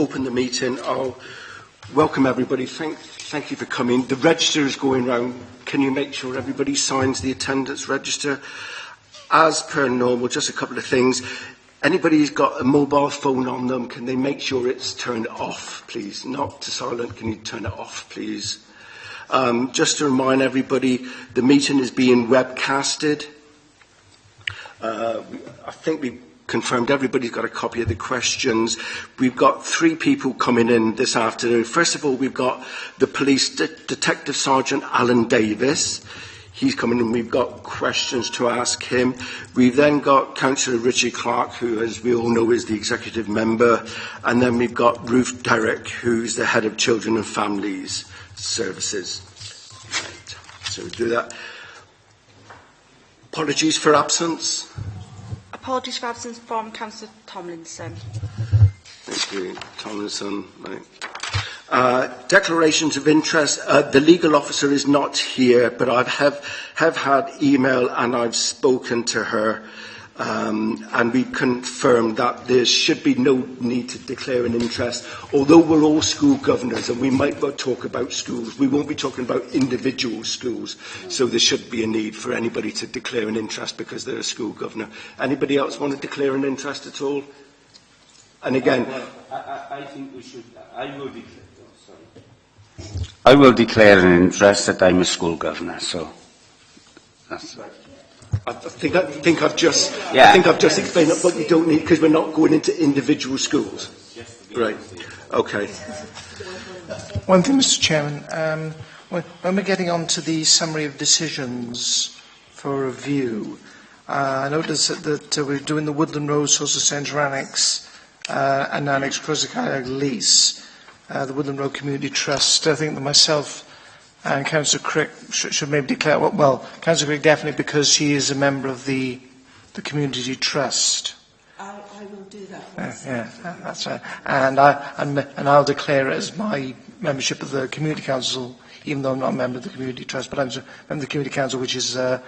open the meeting. I'll welcome everybody. Thank you for coming. The register is going round. Can you make sure everybody signs the attendance register? As per normal, just a couple of things. Anybody who's got a mobile phone on them, can they make sure it's turned off, please? Not to silent. Can you turn it off, please? Just to remind everybody, the meeting is being webcasted. I think we've confirmed everybody's got a copy of the questions. We've got 3 people coming in this afternoon. First of all, we've got the police Detective Sergeant Alan Davis. He's coming in. We've got questions to ask him. We've then got Councillor Richie Clark, who, as we all know, is the executive member. And then we've got Ruth Derrick, who's the head of Children and Families Services. Right. So we'll do that. Apologies for absence. Apologies for absence from Councillor Tomlinson. Thank you, Tomlinson. Right. Declarations of interest. The legal officer is not here, but I have had email and I've spoken to her, and we confirmed that there should be no need to declare an interest. Although we're all school governors and we might well talk about schools, we won't be talking about individual schools. So there should be a need for anybody to declare an interest because they're a school governor. Anybody else want to declare an interest at all? And again, I think we should. I will declare an interest that I'm a school governor. So that's right. I think I've just explained that, but you don't need, because we're not going into individual schools. Right. Okay. One thing, Mr. Chairman, when we're getting on to the summary of decisions for review, I noticed that we're doing the Woodland Road Social Centre Annex and Annex Cruzicaya lease, the Woodland Road Community Trust. I think that myself and Councillor Crick should maybe declare, well, Councillor Crick definitely, because she is a member of the Community Trust. I will do that. Yeah, that's right. And I'll declare it as my membership of the Community Council, even though I'm not a member of the Community Trust, but I'm a member of the Community Council, which is part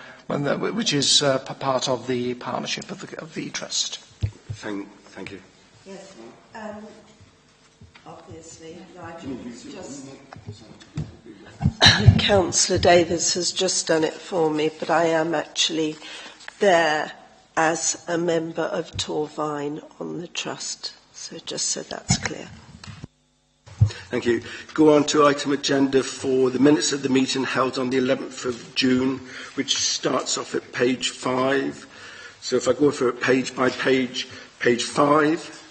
of the partnership of the trust. Thank you. Yes. Obviously, Councillor Davis has just done it for me, but I am actually there as a member of Torvine on the trust. So just so that's clear. Thank you. Go on to item agenda for the minutes of the meeting held on the 11th of June, which starts off at page 5. So if I go through it page by page, page 5,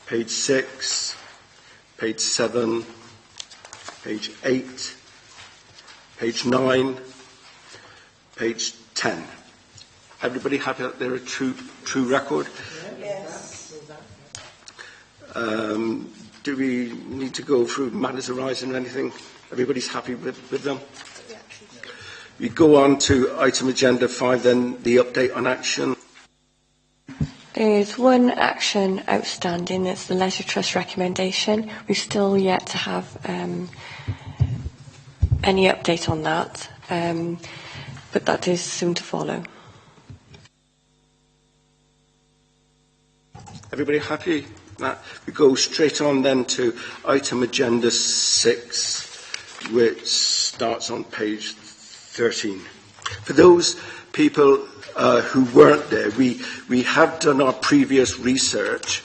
page 6, page 7, page 8, page 9, page 10. Everybody happy that they're a true record? Yes. Do we need to go through matters arising or anything? Everybody's happy with them? We go on to item agenda 5 then, the update on action. There is one action outstanding. It's the Leisure Trust recommendation. We've still yet to have any update on that, but that is soon to follow. Everybody happy? We go straight on then to item agenda 6, which starts on page 13. For those people who weren't there, we have done our previous research,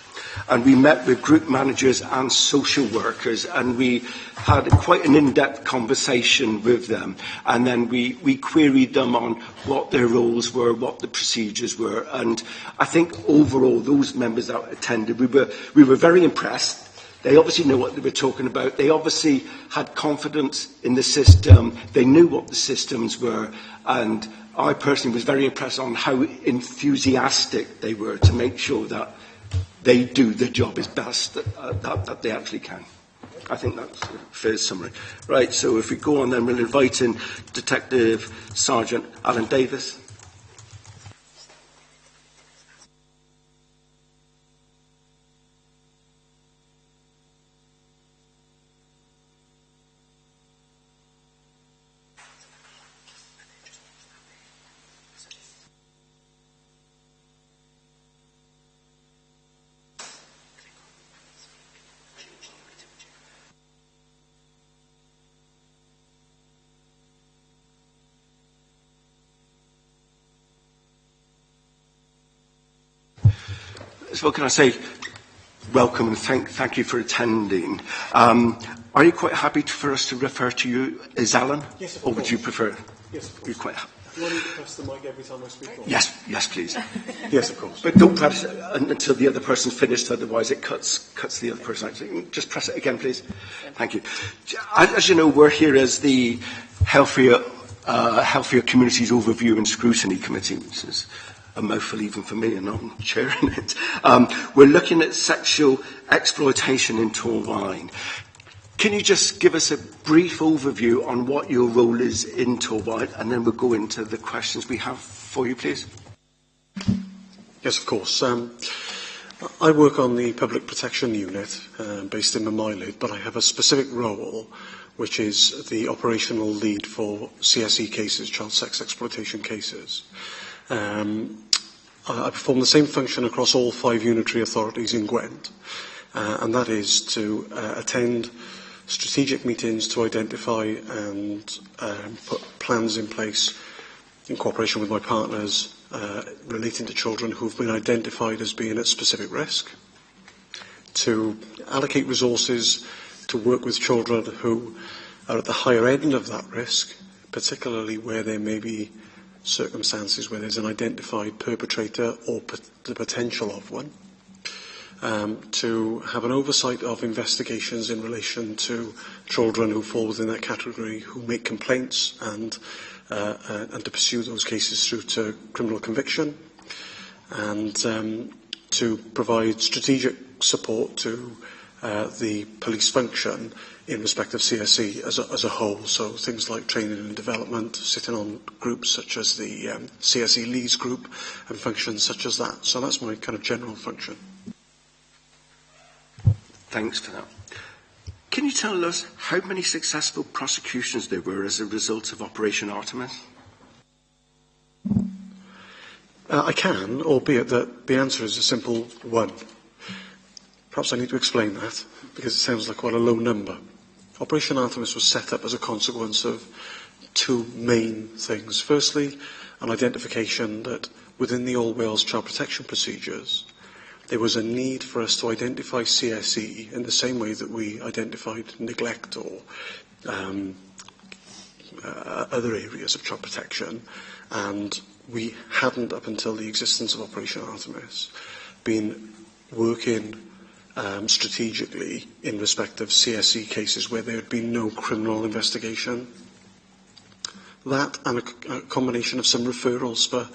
and we met with group managers and social workers, and we had quite an in-depth conversation with them, and then we queried them on what their roles were, what the procedures were, and I think overall those members that attended, we were very impressed. They obviously know what they were talking about. They obviously had confidence in the system. They knew what the systems were, and I personally was very impressed on how enthusiastic they were to make sure that they do the job as best that they actually can. I think that's a fair summary. Right, so if we go on then, we'll invite in Detective Sergeant Alan Davis. First of all, can I say welcome and thank you for attending. Are you quite happy for us to refer to you as Alan? Yes, of Or would course. you prefer? Yes, of course. You're quite Do you want me to press the mic every time I speak? Or? Yes, please. Yes, of course. But don't press it until the other person's finished, otherwise it cuts the other person out. So just press it again, please. Thank you. As you know, we're here as the Healthier Communities Overview and Scrutiny Committee, which is a mouthful even for me, and I'm chairing it. We're looking at sexual exploitation in Torvine. Can you just give us a brief overview on what your role is in Torvine, and then we'll go into the questions we have for you, please? Yes, of course. I work on the Public Protection Unit based in Mamilyd, but I have a specific role, which is the operational lead for CSE cases, child sex exploitation cases. I perform the same function across all 5 unitary authorities in Gwent, and that is to attend strategic meetings to identify and put plans in place in cooperation with my partners relating to children who've been identified as being at specific risk, to allocate resources to work with children who are at the higher end of that risk, particularly where there may be circumstances where there's an identified perpetrator or the potential of one, to have an oversight of investigations in relation to children who fall within that category, who make complaints, and to pursue those cases through to criminal conviction, and to provide strategic support to the police function in respect of CSE as a whole. So things like training and development, sitting on groups such as the CSE Leads group and functions such as that. So that's my kind of general function. Thanks for that. Can you tell us how many successful prosecutions there were as a result of Operation Artemis? I can, albeit that the answer is a simple one. Perhaps I need to explain that, because it sounds like quite a low number. Operation Artemis was set up as a consequence of 2 main things. Firstly, an identification that within the All Wales Child Protection Procedures, there was a need for us to identify CSE in the same way that we identified neglect or other areas of child protection, and we hadn't, up until the existence of Operation Artemis, been working strategically in respect of CSE cases where there had been no criminal investigation. That and a combination of some referrals for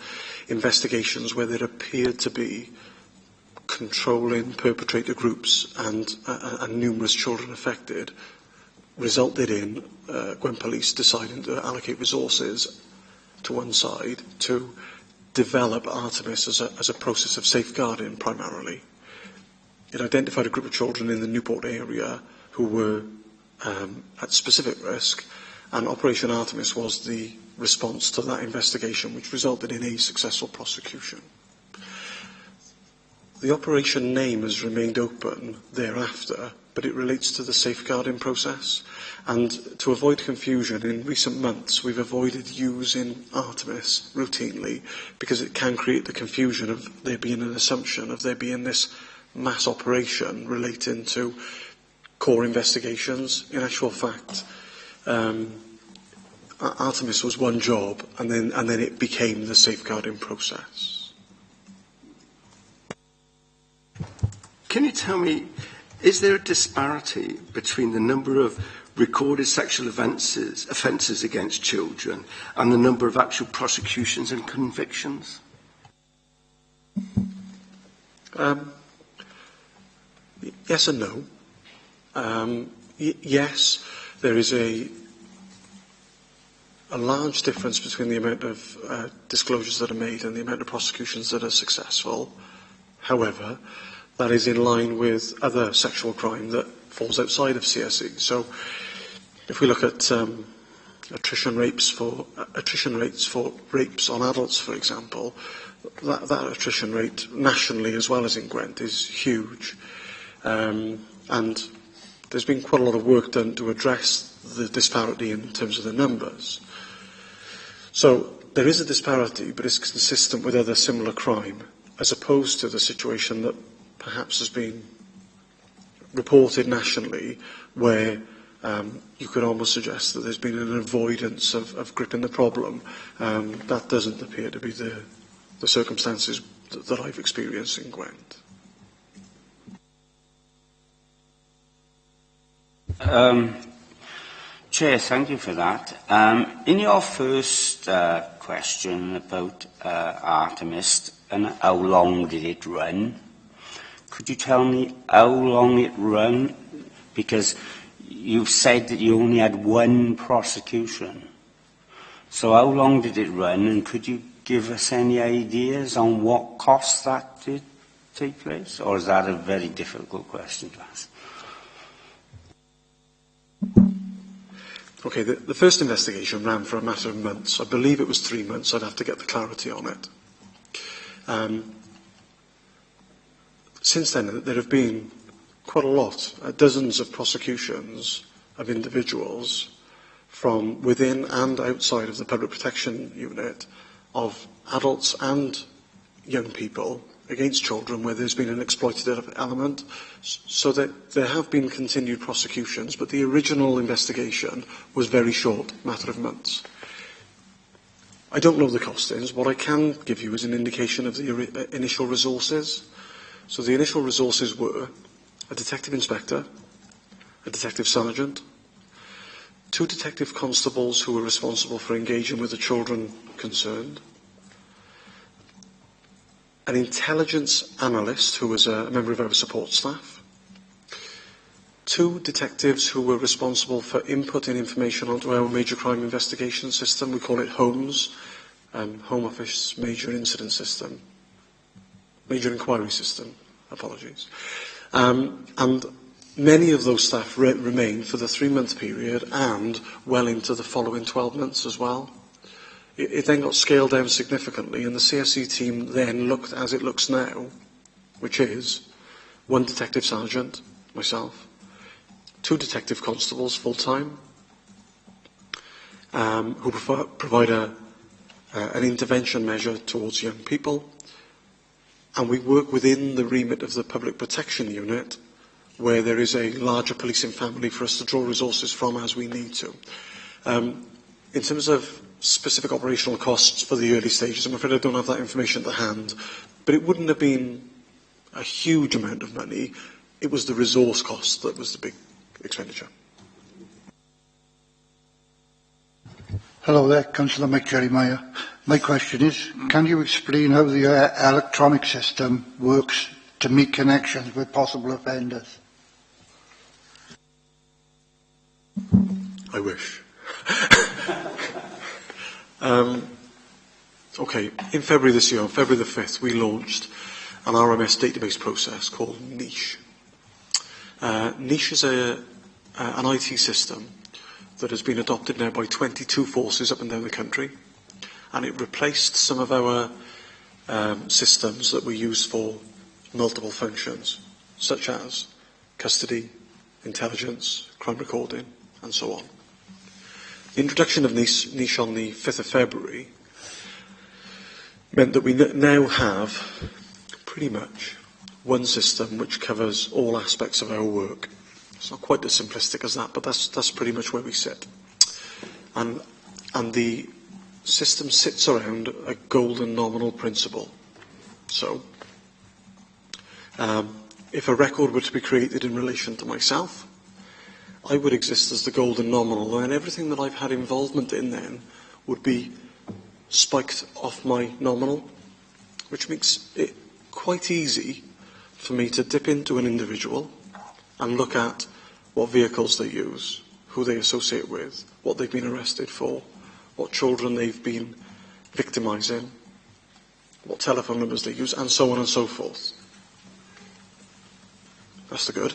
investigations where there appeared to be controlling perpetrator groups and numerous children affected resulted in Gwent Police deciding to allocate resources to one side to develop Artemis as a process of safeguarding primarily. It identified a group of children in the Newport area who were at specific risk, and Operation Artemis was the response to that investigation, which resulted in a successful prosecution. The operation name has remained open thereafter, but it relates to the safeguarding process. And to avoid confusion, in recent months we've avoided using Artemis routinely because it can create the confusion of there being an assumption of there being this mass operation relating to core investigations. In actual fact, Artemis was one job, and then it became the safeguarding process. Can you tell me, is there a disparity between the number of recorded sexual offences against children and the number of actual prosecutions and convictions? Yes and no. Yes, there is a large difference between the amount of disclosures that are made and the amount of prosecutions that are successful. However, that is in line with other sexual crime that falls outside of CSE. So, if we look at attrition rates for rapes on adults, for example, that attrition rate nationally as well as in Gwent is huge, and there's been quite a lot of work done to address the disparity in terms of the numbers. So there is a disparity, but it's consistent with other similar crime as opposed to the situation that perhaps has been reported nationally, where you could almost suggest that there's been an avoidance of gripping the problem. That doesn't appear to be the circumstances that I've experienced in Gwent. Chair, thank you for that. In your first question about Artemis and how long did it run, could you tell me how long it ran? Because you've said that you only had one prosecution. So how long did it run, and could you give us any ideas on what cost that did take place? Or is that a very difficult question to ask? Okay, the first investigation ran for a matter of months. I believe it was 3 months. I'd have to get the clarity on it. Since then, there have been quite a lot, dozens of prosecutions of individuals from within and outside of the Public Protection Unit, of adults and young people against children where there's been an exploitative element. So that there have been continued prosecutions, but the original investigation was very short, a matter of months. I don't know the costings. What I can give you is an indication of the initial resources. So the initial resources were a detective inspector, a detective sergeant, 2 detective constables who were responsible for engaging with the children concerned, an intelligence analyst who was a member of our support staff, 2 detectives who were responsible for inputting information onto our major crime investigation system. We call it HOMES, Home Office Major Incident System, Major Inquiry System, apologies. And many of those staff remained for the 3-month period and well into the following 12 months as well. It then got scaled down significantly, and the CSE team then looked as it looks now, which is 1 detective sergeant, myself, 2 detective constables full-time, who provide an intervention measure towards young people, and we work within the remit of the Public Protection Unit, where there is a larger policing family for us to draw resources from as we need to. In terms of specific operational costs for the early stages, I'm afraid I don't have that information at hand, but it wouldn't have been a huge amount of money. It was the resource cost that was the big expenditure. Hello there, Councillor Mike Jeremiah. My question is, can you explain how the electronic system works to make connections with possible offenders? I wish. Okay, in February this year, on February the 5th, we launched an RMS database process called Niche. Niche is an IT system that has been adopted now by 22 forces up and down the country, and it replaced some of our systems that we use for multiple functions, such as custody, intelligence, crime recording, and so on. The introduction of Niche on the 5th of February meant that we now have pretty much one system which covers all aspects of our work. It's not quite as simplistic as that, but that's pretty much where we sit. And the system sits around a golden nominal principle. So, if a record were to be created in relation to myself, I would exist as the golden nominal, and everything that I've had involvement in then would be spiked off my nominal, which makes it quite easy for me to dip into an individual and look at what vehicles they use, who they associate with, what they've been arrested for, what children they've been victimising, what telephone numbers they use, and so on and so forth. That's the good.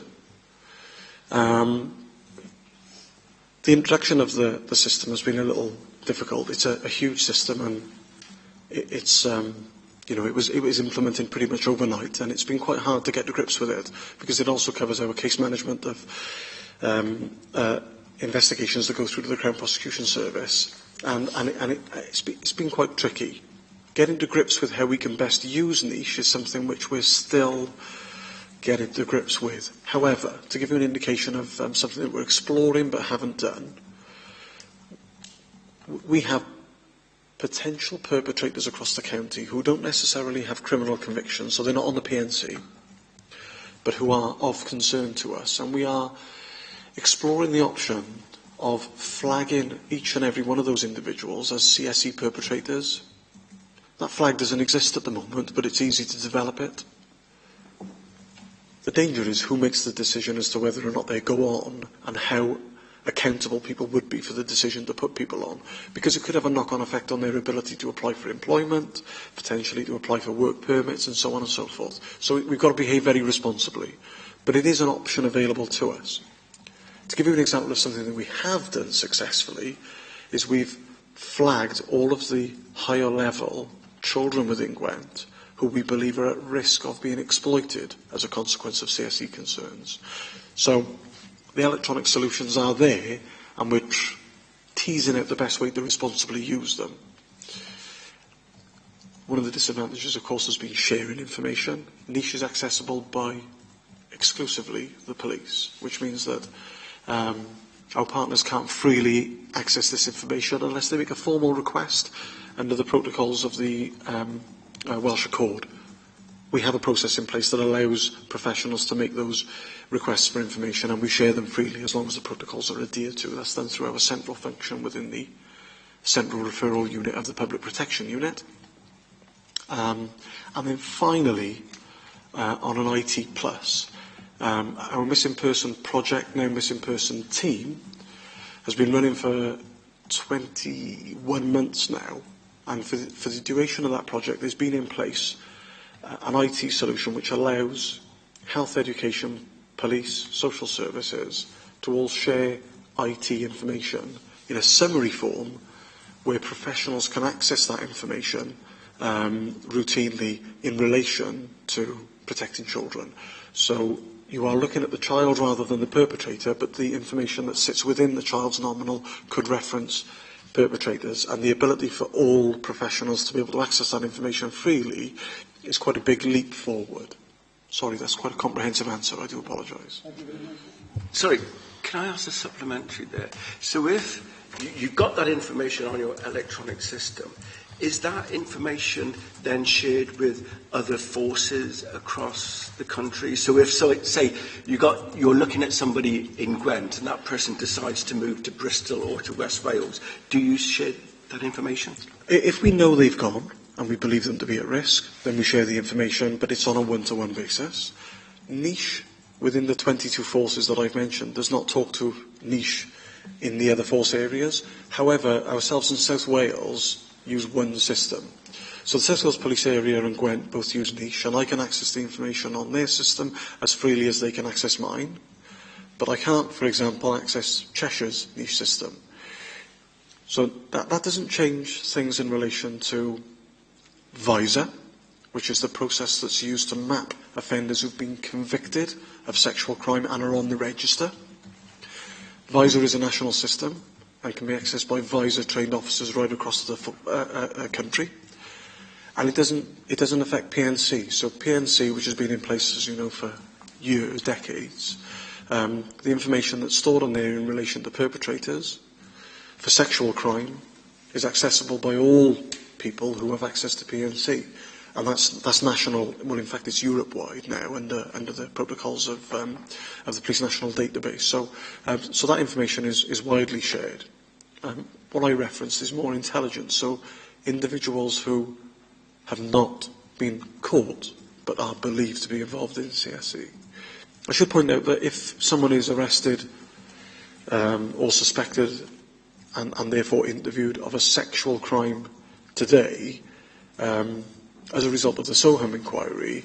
The introduction of the system has been a little difficult. It's a huge system, and it was implemented pretty much overnight, and it's been quite hard to get to grips with it because it also covers our case management of investigations that go through to the Crown Prosecution Service, and it's been quite tricky getting to grips with how we can best use niche is something which we're still getting to grips with. However, to give you an indication of something that we're exploring but haven't done, we have potential perpetrators across the county who don't necessarily have criminal convictions, so they're not on the PNC, but who are of concern to us. And we are exploring the option of flagging each and every one of those individuals as CSE perpetrators. That flag doesn't exist at the moment, but it's easy to develop it. The danger is who makes the decision as to whether or not they go on and how accountable people would be for the decision to put people on, because it could have a knock-on effect on their ability to apply for employment, potentially to apply for work permits and so on and so forth. So we've got to behave very responsibly, but it is an option available to us. To give you an example of something that we have done successfully is we've flagged all of the higher level children within Gwent who we believe are at risk of being exploited as a consequence of CSE concerns. So the electronic solutions are there, and we're teasing out the best way to responsibly use them. One of the disadvantages, of course, has been sharing information. Niche is accessible by exclusively the police, which means that our partners can't freely access this information unless they make a formal request under the protocols of the Welsh Accord. We have a process in place that allows professionals to make those requests for information, and we share them freely as long as the protocols are adhered to. That's done through our central function within the Central Referral Unit of the Public Protection Unit. And then finally, on an IT plus, our missing person project, now missing person team, has been running for 21 months now, and for the duration of that project there's been in place an IT solution which allows health, education, police, social services to all share IT information in a summary form where professionals can access that information routinely in relation to protecting children. So you are looking at the child rather than the perpetrator, but the information that sits within the child's nominal could reference perpetrators, and the ability for all professionals to be able to access that information freely is quite a big leap forward. Sorry, that's quite a comprehensive answer. I do apologise. Sorry, can I ask a supplementary there? So if you've got that information on your electronic system, is that information then shared with other forces across the country? So if, say, you're looking at somebody in Gwent and that person decides to move to Bristol or to West Wales, do you share that information? If we know they've gone and we believe them to be at risk, then we share the information, but it's on a one-to-one basis. Niche, within the 22 forces that I've mentioned, does not talk to niche in the other force areas. However, ourselves in South Wales use one system. So the South Wales Police Area and Gwent both use niche, and I can access the information on their system as freely as they can access mine. But I can't, for example, access Cheshire's niche system. So that doesn't change things in relation to VISA, which is the process that's used to map offenders who've been convicted of sexual crime and are on the register. VISA is a national system and can be accessed by VISA-trained officers right across the country. And it doesn't affect PNC. So PNC, which has been in place, as you know, for years, decades, the information that's stored on there in relation to perpetrators for sexual crime is accessible by all people who have access to PNC. And that's national. Well, in fact, it's Europe-wide now under the protocols of the Police National Database. So that information is widely shared. What I referenced is more intelligence. So individuals who have not been caught but are believed to be involved in CSE. I should point out that if someone is arrested or suspected and therefore interviewed of a sexual crime today, as a result of the Soham inquiry,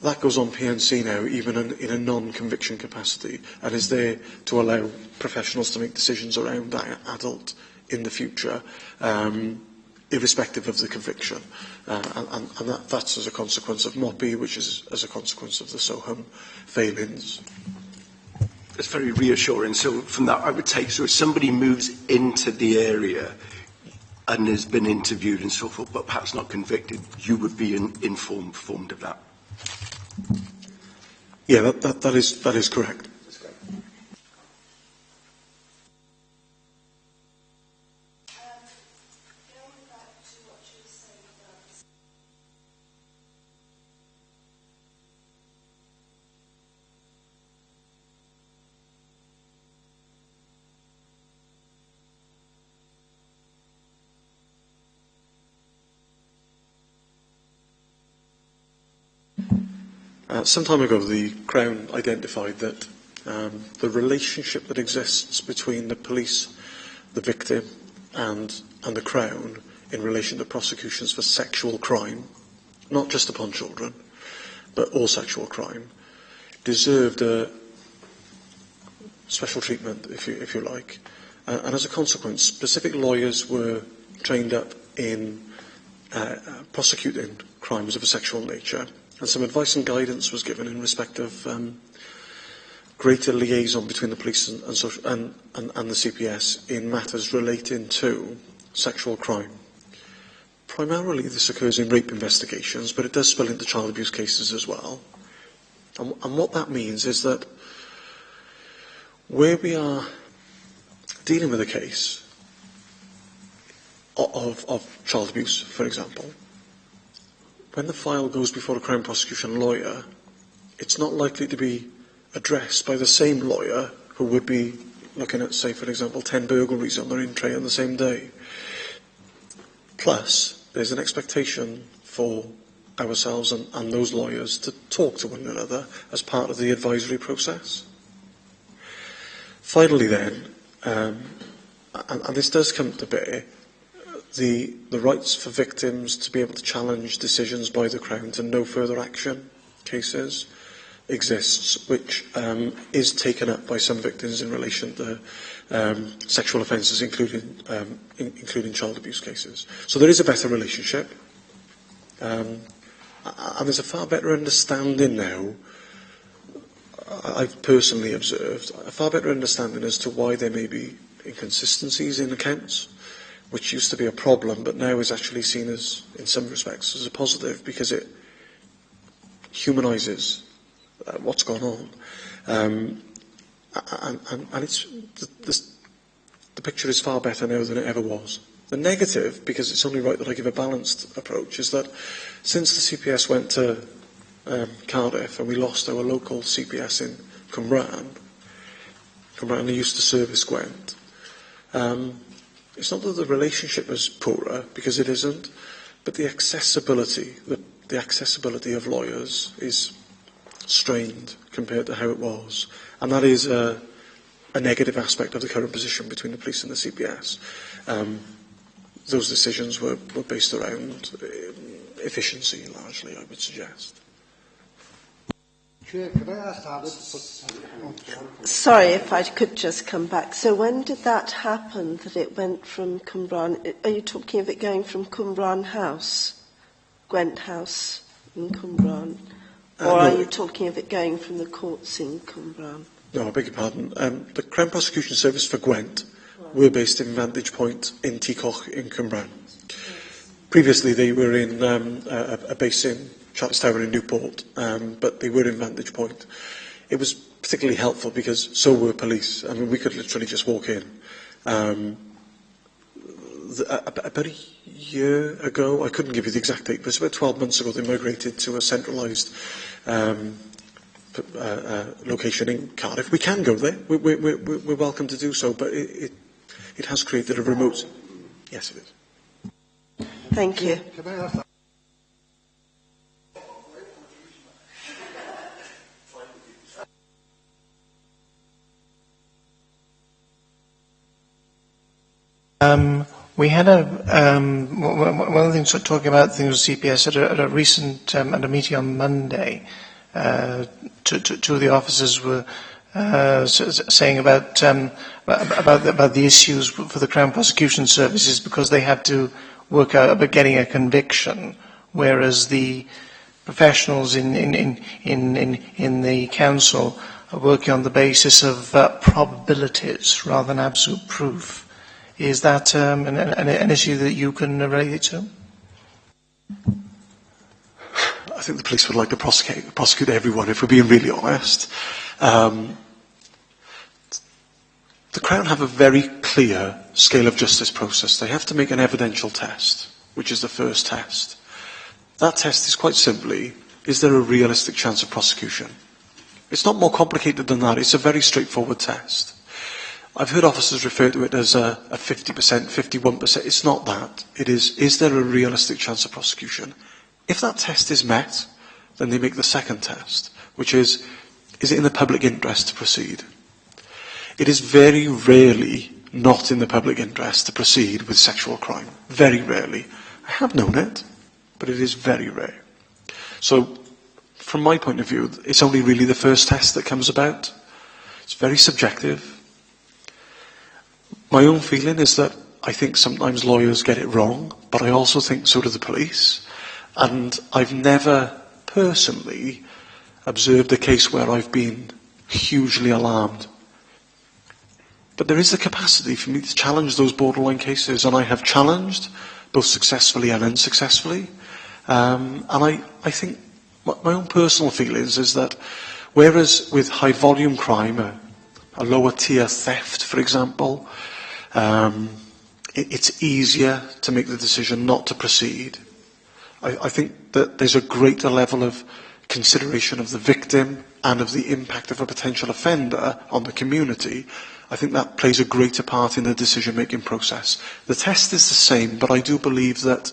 that goes on PNC now, even in a non-conviction capacity, and is there to allow professionals to make decisions around that adult in the future, irrespective of the conviction. And that's as a consequence of MOPI, which is as a consequence of the Soham failings. That's very reassuring. So from that, I would take, so if somebody moves into the area, and has been interviewed and so forth, but perhaps not convicted, you would be informed of that. Yeah, that is correct. Some time ago, the Crown identified that the relationship that exists between the police, the victim, and the Crown in relation to prosecutions for sexual crime, not just upon children, but all sexual crime, deserved a special treatment, if you like. And as a consequence, specific lawyers were trained up in prosecuting crimes of a sexual nature. And some advice and guidance was given in respect of greater liaison between the police and the CPS in matters relating to sexual crime. Primarily this occurs in rape investigations, but it does spill into child abuse cases as well. And what that means is that where we are dealing with a case of child abuse, for example, when the file goes before a Crown prosecution lawyer, it's not likely to be addressed by the same lawyer who would be looking at, say, for example, 10 burglaries on their in tray on the same day. Plus, there's an expectation for ourselves and those lawyers to talk to one another as part of the advisory process. Finally then, and this does come to bear, the rights for victims to be able to challenge decisions by the Crown to no further action cases exists, which is taken up by some victims in relation to sexual offences, including child abuse cases. So there is a better relationship, and there's a far better understanding now, I've personally observed, a far better understanding as to why there may be inconsistencies in accounts, which used to be a problem, but now is actually seen as, in some respects, as a positive, because it humanises what's gone on. And it's, the picture is far better now than it ever was. The negative, because it's only right that I give a balanced approach, is that since the CPS went to Cardiff and we lost our local CPS in Cwmbran who used to service Gwent, it's not that the relationship was poorer, because it isn't, but the accessibility of lawyers is strained compared to how it was. And that is a negative aspect of the current position between the police and the CPS. Those decisions were based around efficiency, largely, I would suggest. Chair, could I ask Alan to Sorry, if I could just come back. So when did that happen, that it went from Cwmbran? Are you talking of it going from Cwmbran House, Gwent House in Cwmbran? Or No. are you talking of it going from the courts in Cwmbran? No, I beg your pardon. The Crown Prosecution Service for Gwent were based in Vantage Point in Teacock in Cwmbran. Previously, they were in a base in Charles Tower in Newport, but they were in Vantage Point. It was particularly helpful because so were police. I mean, we could literally just walk in. About a year ago, I couldn't give you the exact date, but it's about 12 months ago, they migrated to a centralised location in Cardiff. We can go there. We're welcome to do so, but it has created a remote... Yes, it is. Thank you. Can I ask We had one of the things we're talking about things with CPS at a recent at a meeting on Monday. Two of the officers were saying about the issues for the Crown Prosecution Services because they had to work out about getting a conviction, whereas the professionals in the council are working on the basis of probabilities rather than absolute proof. Is that an issue that you can relate to? I think the police would like to prosecute everyone, if we're being really honest. The Crown have a very clear scale of justice process. They have to make an evidential test, which is the first test. That test is quite simply, is there a realistic chance of prosecution? It's not more complicated than that. It's a very straightforward test. I've heard officers refer to it as a 50%, 51%. It's not that. It is there a realistic chance of prosecution? If that test is met, then they make the second test, which is it in the public interest to proceed? It is very rarely not in the public interest to proceed with sexual crime. Very rarely. I have known it, but it is very rare. So, from my point of view, it's only really the first test that comes about. It's very subjective. My own feeling is that I think sometimes lawyers get it wrong, but I also think so do the police. And I've never personally observed a case where I've been hugely alarmed. But there is the capacity for me to challenge those borderline cases, and I have challenged, both successfully and unsuccessfully. And I think my own personal feelings is that whereas with high volume crime, a lower tier theft, for example, it's easier to make the decision not to proceed. I think that there's a greater level of consideration of the victim and of the impact of a potential offender on the community. I think that plays a greater part in the decision-making process. The test is the same, but I do believe that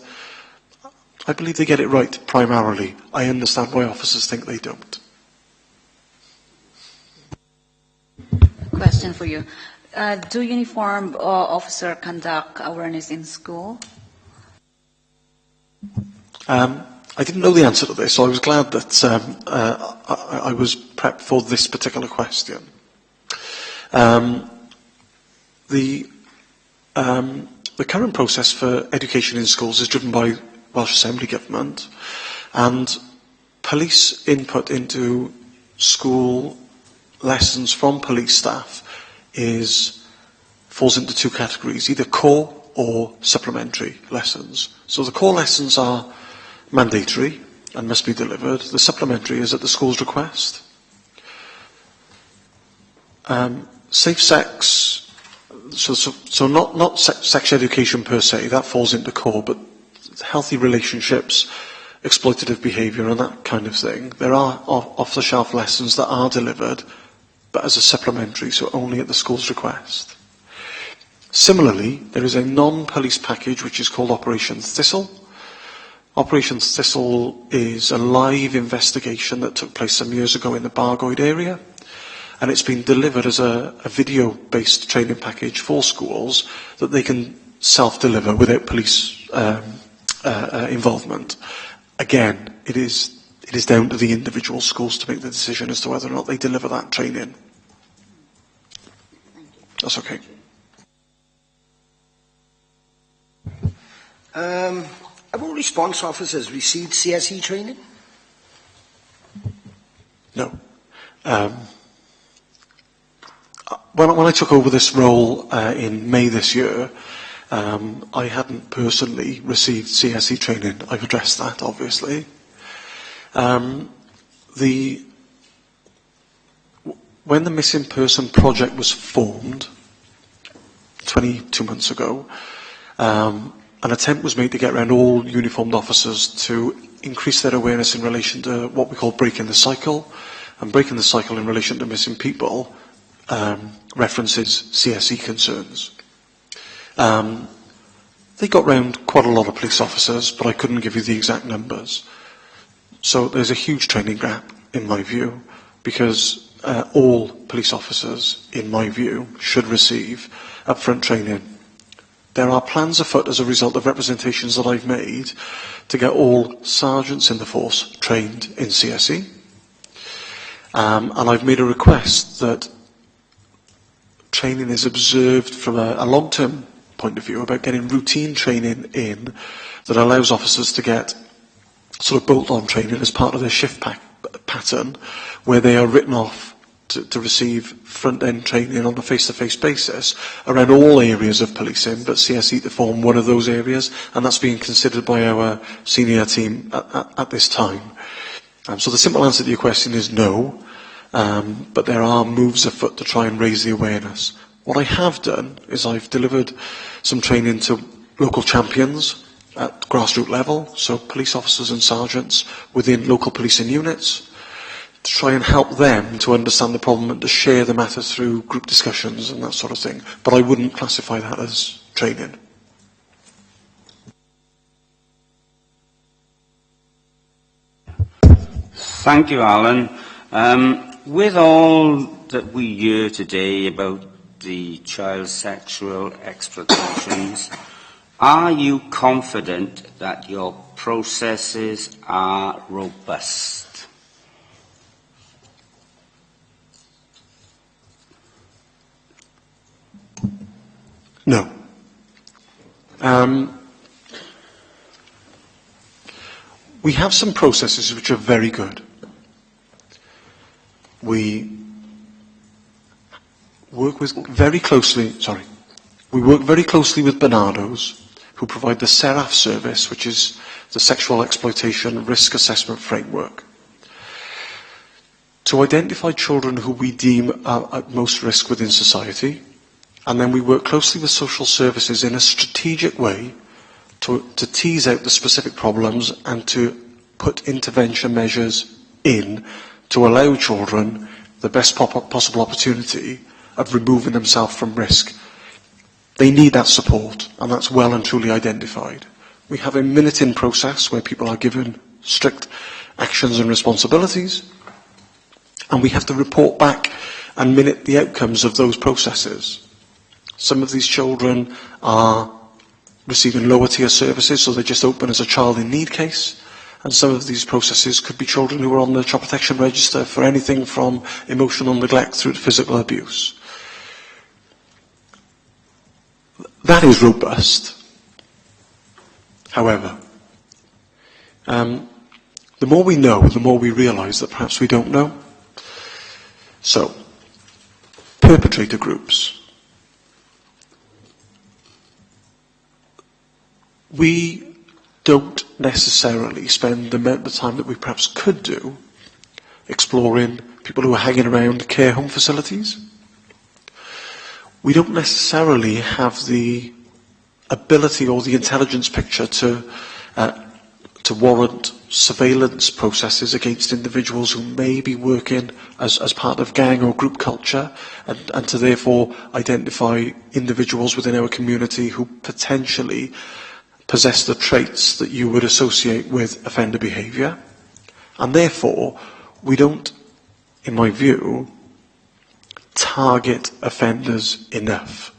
I believe they get it right primarily. I understand why officers think they don't. Question for you. Do uniformed officer conduct awareness in school? I didn't know the answer to this, so I was glad that I was prepped for this particular question. The current process for education in schools is driven by Welsh Assembly Government, and police input into school lessons from police staff falls into two categories, either core or supplementary lessons. So the core lessons are mandatory and must be delivered. The supplementary is at the school's request. Safe sex, so not sex education per se, that falls into core, but healthy relationships, exploitative behaviour and that kind of thing. There are off-the-shelf lessons that are delivered, but as a supplementary, so only at the school's request. Similarly, there is a non-police package which is called Operation Thistle. Operation Thistle is a live investigation that took place some years ago in the Bargoed area, and it's been delivered as a video-based training package for schools that they can self-deliver without police involvement. Again, it is down to the individual schools to make the decision as to whether or not they deliver that training. That's okay. Have all response officers received CSE training? No. When I took over this role in May this year, I hadn't personally received CSE training. I've addressed that, obviously. When the Missing Person Project was formed 22 months ago, an attempt was made to get around all uniformed officers to increase their awareness in relation to what we call breaking the cycle. And breaking the cycle in relation to missing people references CSE concerns. They got round quite a lot of police officers, but I couldn't give you the exact numbers. So there's a huge training gap, in my view, because all police officers, in my view, should receive upfront training. There are plans afoot as a result of representations that I've made to get all sergeants in the force trained in CSE. And I've made a request that training is observed from a long-term point of view about getting routine training in that allows officers to get sort of bolt-on training as part of their shift pattern, where they are written off to receive front-end training on a face-to-face basis around all areas of policing, but CSE to form one of those areas, and that's being considered by our senior team at this time. So the simple answer to your question is no, but there are moves afoot to try and raise the awareness. What I have done is I've delivered some training to local champions at grassroots level, so police officers and sergeants within local policing units, to try and help them to understand the problem and to share the matter through group discussions and that sort of thing. But I wouldn't classify that as training. Thank you, Alan. With all that we hear today about the child sexual exploitations, are you confident that your processes are robust? No. We have some processes which are very good. We work very closely with Bernardo's, who provide the SERAF service, which is the Sexual Exploitation Risk Assessment Framework, to identify children who we deem are at most risk within society. And then we work closely with social services in a strategic way to tease out the specific problems and to put intervention measures in to allow children the best possible opportunity of removing themselves from risk. They need that support, and that's well and truly identified. We have a minute-in process where people are given strict actions and responsibilities, and we have to report back and minute the outcomes of those processes. Some of these children are receiving lower tier services, so they just open as a child in need case. And some of these processes could be children who are on the child protection register for anything from emotional neglect through to physical abuse. That is robust. However, the more we know, the more we realise that perhaps we don't know. So, perpetrator groups. We don't necessarily spend the amount of time that we perhaps could do exploring people who are hanging around care home facilities. We don't necessarily have the ability or the intelligence picture to warrant surveillance processes against individuals who may be working as part of gang or group culture, and to therefore identify individuals within our community who potentially possess the traits that you would associate with offender behaviour. And therefore, we don't, in my view, target offenders enough.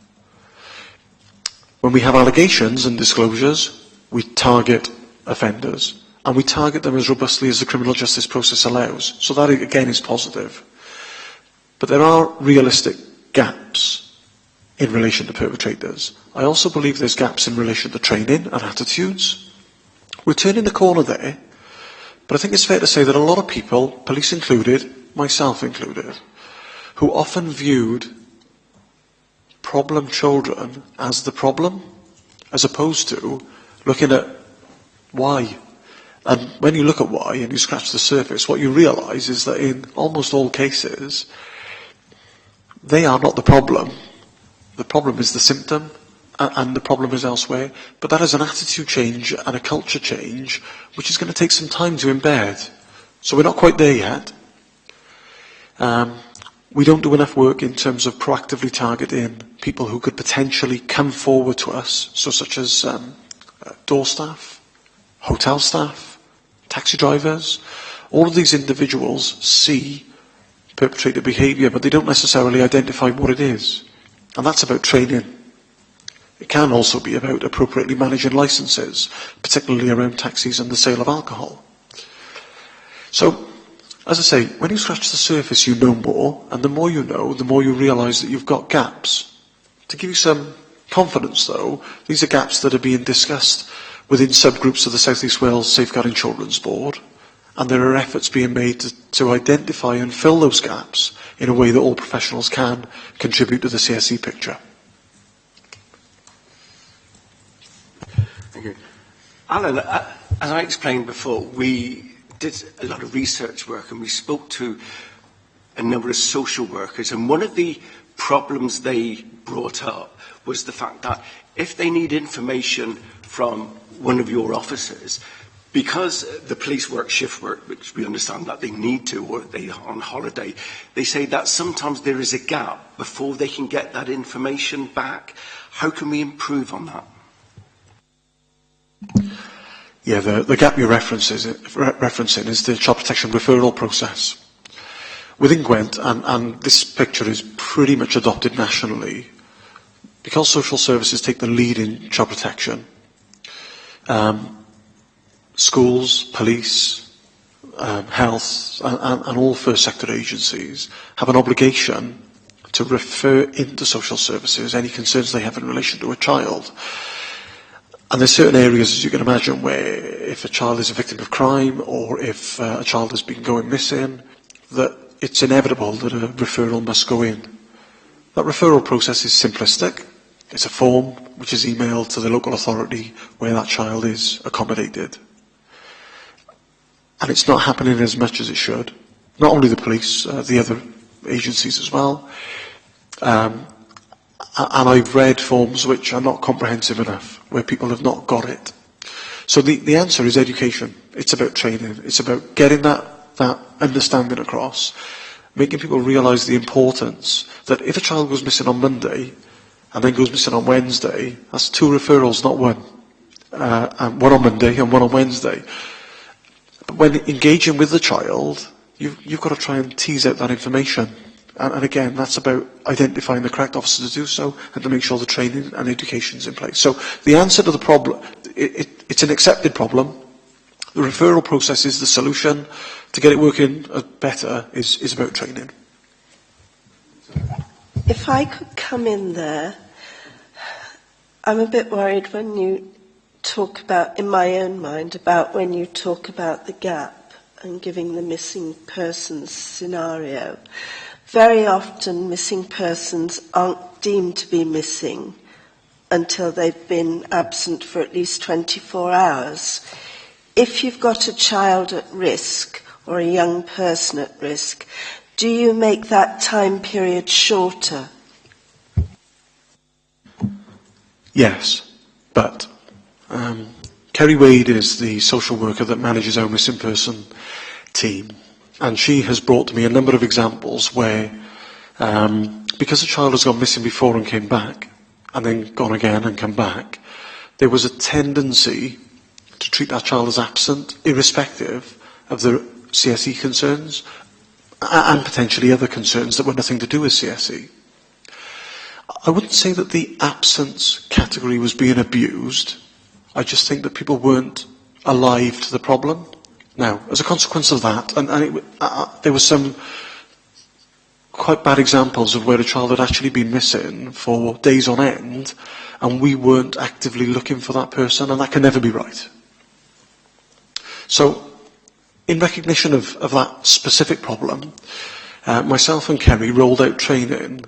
When we have allegations and disclosures, we target offenders. And we target them as robustly as the criminal justice process allows. So that, again, is positive. But there are realistic gaps in relation to perpetrators. I also believe there's gaps in relation to training and attitudes. We're turning the corner there, but I think it's fair to say that a lot of people, police included, myself included, who often viewed problem children as the problem, as opposed to looking at why. And when you look at why and you scratch the surface, what you realise is that in almost all cases, they are not the problem. The problem is the symptom, and the problem is elsewhere. But that is an attitude change and a culture change, which is going to take some time to embed. So we're not quite there yet. We don't do enough work in terms of proactively targeting people who could potentially come forward to us, so such as door staff, hotel staff, taxi drivers. All of these individuals see perpetrator behaviour, but they don't necessarily identify what it is. And that's about training. It can also be about appropriately managing licences, particularly around taxis and the sale of alcohol. So, as I say, when you scratch the surface, you know more, and the more you know, the more you realise that you've got gaps. To give you some confidence, though, these are gaps that are being discussed within subgroups of the South East Wales Safeguarding Children's Board, and there are efforts being made to identify and fill those gaps in a way that all professionals can contribute to the CSE picture. Thank you. Alan, as I explained before, we did a lot of research work and we spoke to a number of social workers, and one of the problems they brought up was the fact that if they need information from one of your officers, because the police work shift work, which we understand that they need to, or they are on holiday, they say that sometimes there is a gap before they can get that information back. How can we improve on that? Yeah, the gap you're referencing is the child protection referral process. Within Gwent, and this picture is pretty much adopted nationally, because social services take the lead in child protection, schools, police, health, and all first sector agencies have an obligation to refer into social services any concerns they have in relation to a child. And there's certain areas, as you can imagine, where if a child is a victim of crime or if a child has been going missing, that it's inevitable that a referral must go in. That referral process is simplistic. It's a form which is emailed to the local authority where that child is accommodated. And it's not happening as much as it should. Not only the police, the other agencies as well. And I've read forms which are not comprehensive enough, where people have not got it. So the answer is education. It's about training. It's about getting that understanding across, making people realise the importance that if a child goes missing on Monday and then goes missing on Wednesday, that's 2 referrals, not one. And one on Monday and one on Wednesday. But when engaging with the child, you've got to try and tease out that information. And again, that's about identifying the correct officer to do so and to make sure the training and education is in place. So the answer to the problem, it's an accepted problem. The referral process is the solution. To get it working better is about training. If I could come in there, I'm a bit worried when you talk about, in my own mind, about when you talk about the gap and giving the missing persons scenario. Very often missing persons aren't deemed to be missing until they've been absent for at least 24 hours. If you've got a child at risk or a young person at risk, do you make that time period shorter? Yes, but Kerry Wade is the social worker that manages our missing person team. And she has brought to me a number of examples where, because a child has gone missing before and came back, and then gone again and come back, there was a tendency to treat that child as absent, irrespective of the CSE concerns, and potentially other concerns that were nothing to do with CSE. I wouldn't say that the absence category was being abused. I just think that people weren't alive to the problem. Now, as a consequence of that, there were some quite bad examples of where a child had actually been missing for days on end, and we weren't actively looking for that person, and that can never be right. So, in recognition of that specific problem, myself and Kerry rolled out training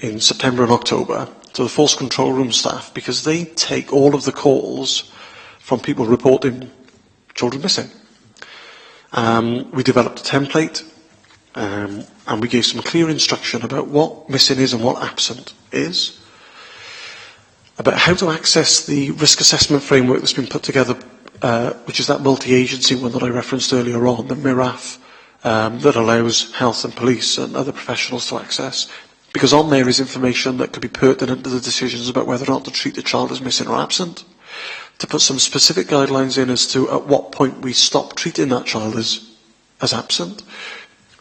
in September and October to the force control room staff, because they take all of the calls from people reporting children missing. We developed a template, and we gave some clear instruction about what missing is and what absent is, about how to access the risk assessment framework that's been put together, which is that multi-agency one that I referenced earlier on, the MIRAF, that allows health and police and other professionals to access, because on there is information that could be pertinent to the decisions about whether or not to treat the child as missing or absent, to put some specific guidelines in as to at what point we stop treating that child as absent,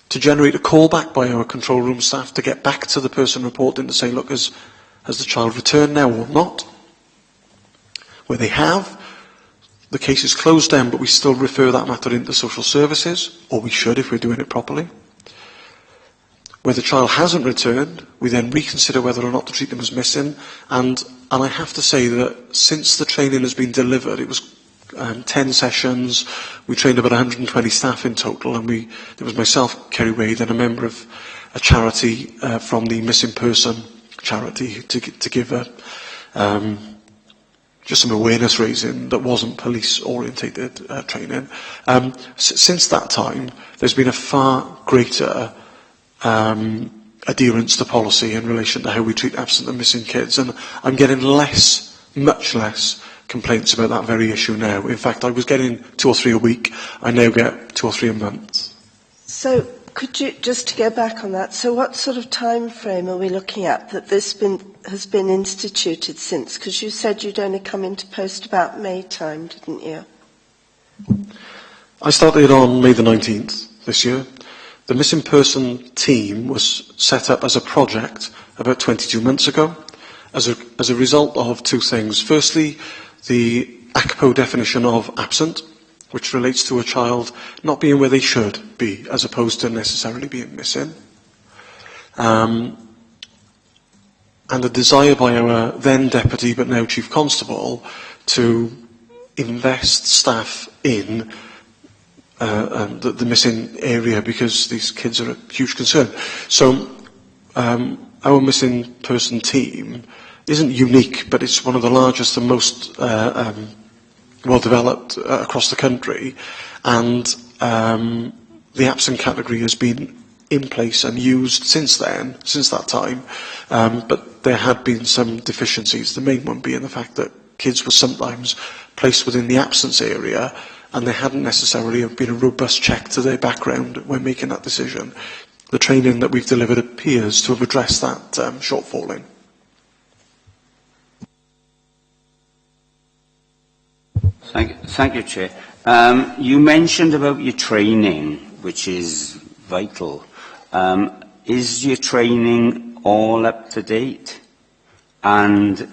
to generate a callback by our control room staff to get back to the person reporting to say, look, has the child returned now or not? Where they have, the case is closed down, but we still refer that matter into social services, or we should if we're doing it properly. Where the child hasn't returned, we then reconsider whether or not to treat them as missing. And I have to say that since the training has been delivered, it was 10 sessions. We trained about 120 staff in total, and there was myself, Kerry Wade, and a member of a charity from the Missing Person charity to give just some awareness raising that wasn't police orientated training. Since that time, there's been a far greater adherence to policy in relation to how we treat absent and missing kids, and I'm getting much less complaints about that very issue now. In fact, I was getting 2 or 3 a week. I now get 2 or 3 a month. So could you, just to go back on that, so what sort of time frame are we looking at that this has been instituted since? Because you said you'd only come into post about May time, didn't you? I started on May the 19th this year. The Missing Person team was set up as a project about 22 months ago as a result of 2 things. Firstly, the ACPO definition of absent, which relates to a child not being where they should be, as opposed to necessarily being missing. And a desire by our then Deputy, but now Chief Constable, to invest staff in the missing area, because these kids are a huge concern. So our Missing Person team isn't unique, but it's one of the largest and most well developed across the country, and the absent category has been in place and used since that time, but there had been some deficiencies, the main one being the fact that kids were sometimes placed within the absence area and there hadn't necessarily been a robust check to their background when making that decision. The training that we've delivered appears to have addressed that shortfall in. Thank you, Chair. You mentioned about your training, which is vital. Is your training all up to date? And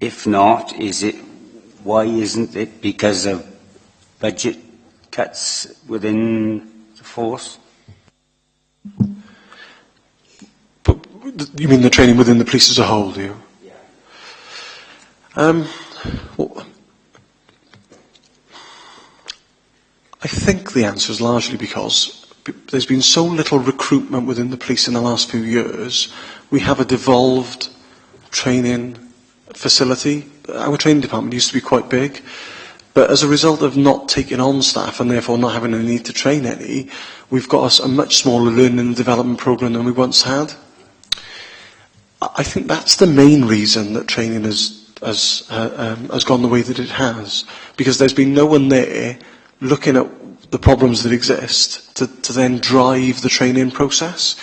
if not, why isn't it? Because of budget cuts within the force? But you mean the training within the police as a whole, do you? Yeah. Well, I think the answer is largely because there's been so little recruitment within the police in the last few years. We have a devolved training facility. Our training department used to be quite big, but as a result of not taking on staff and therefore not having a need to train any, we've got a much smaller learning and development programme than we once had. I think that's the main reason that training has gone the way that it has, because there's been no one there looking at the problems that exist to then drive the training process.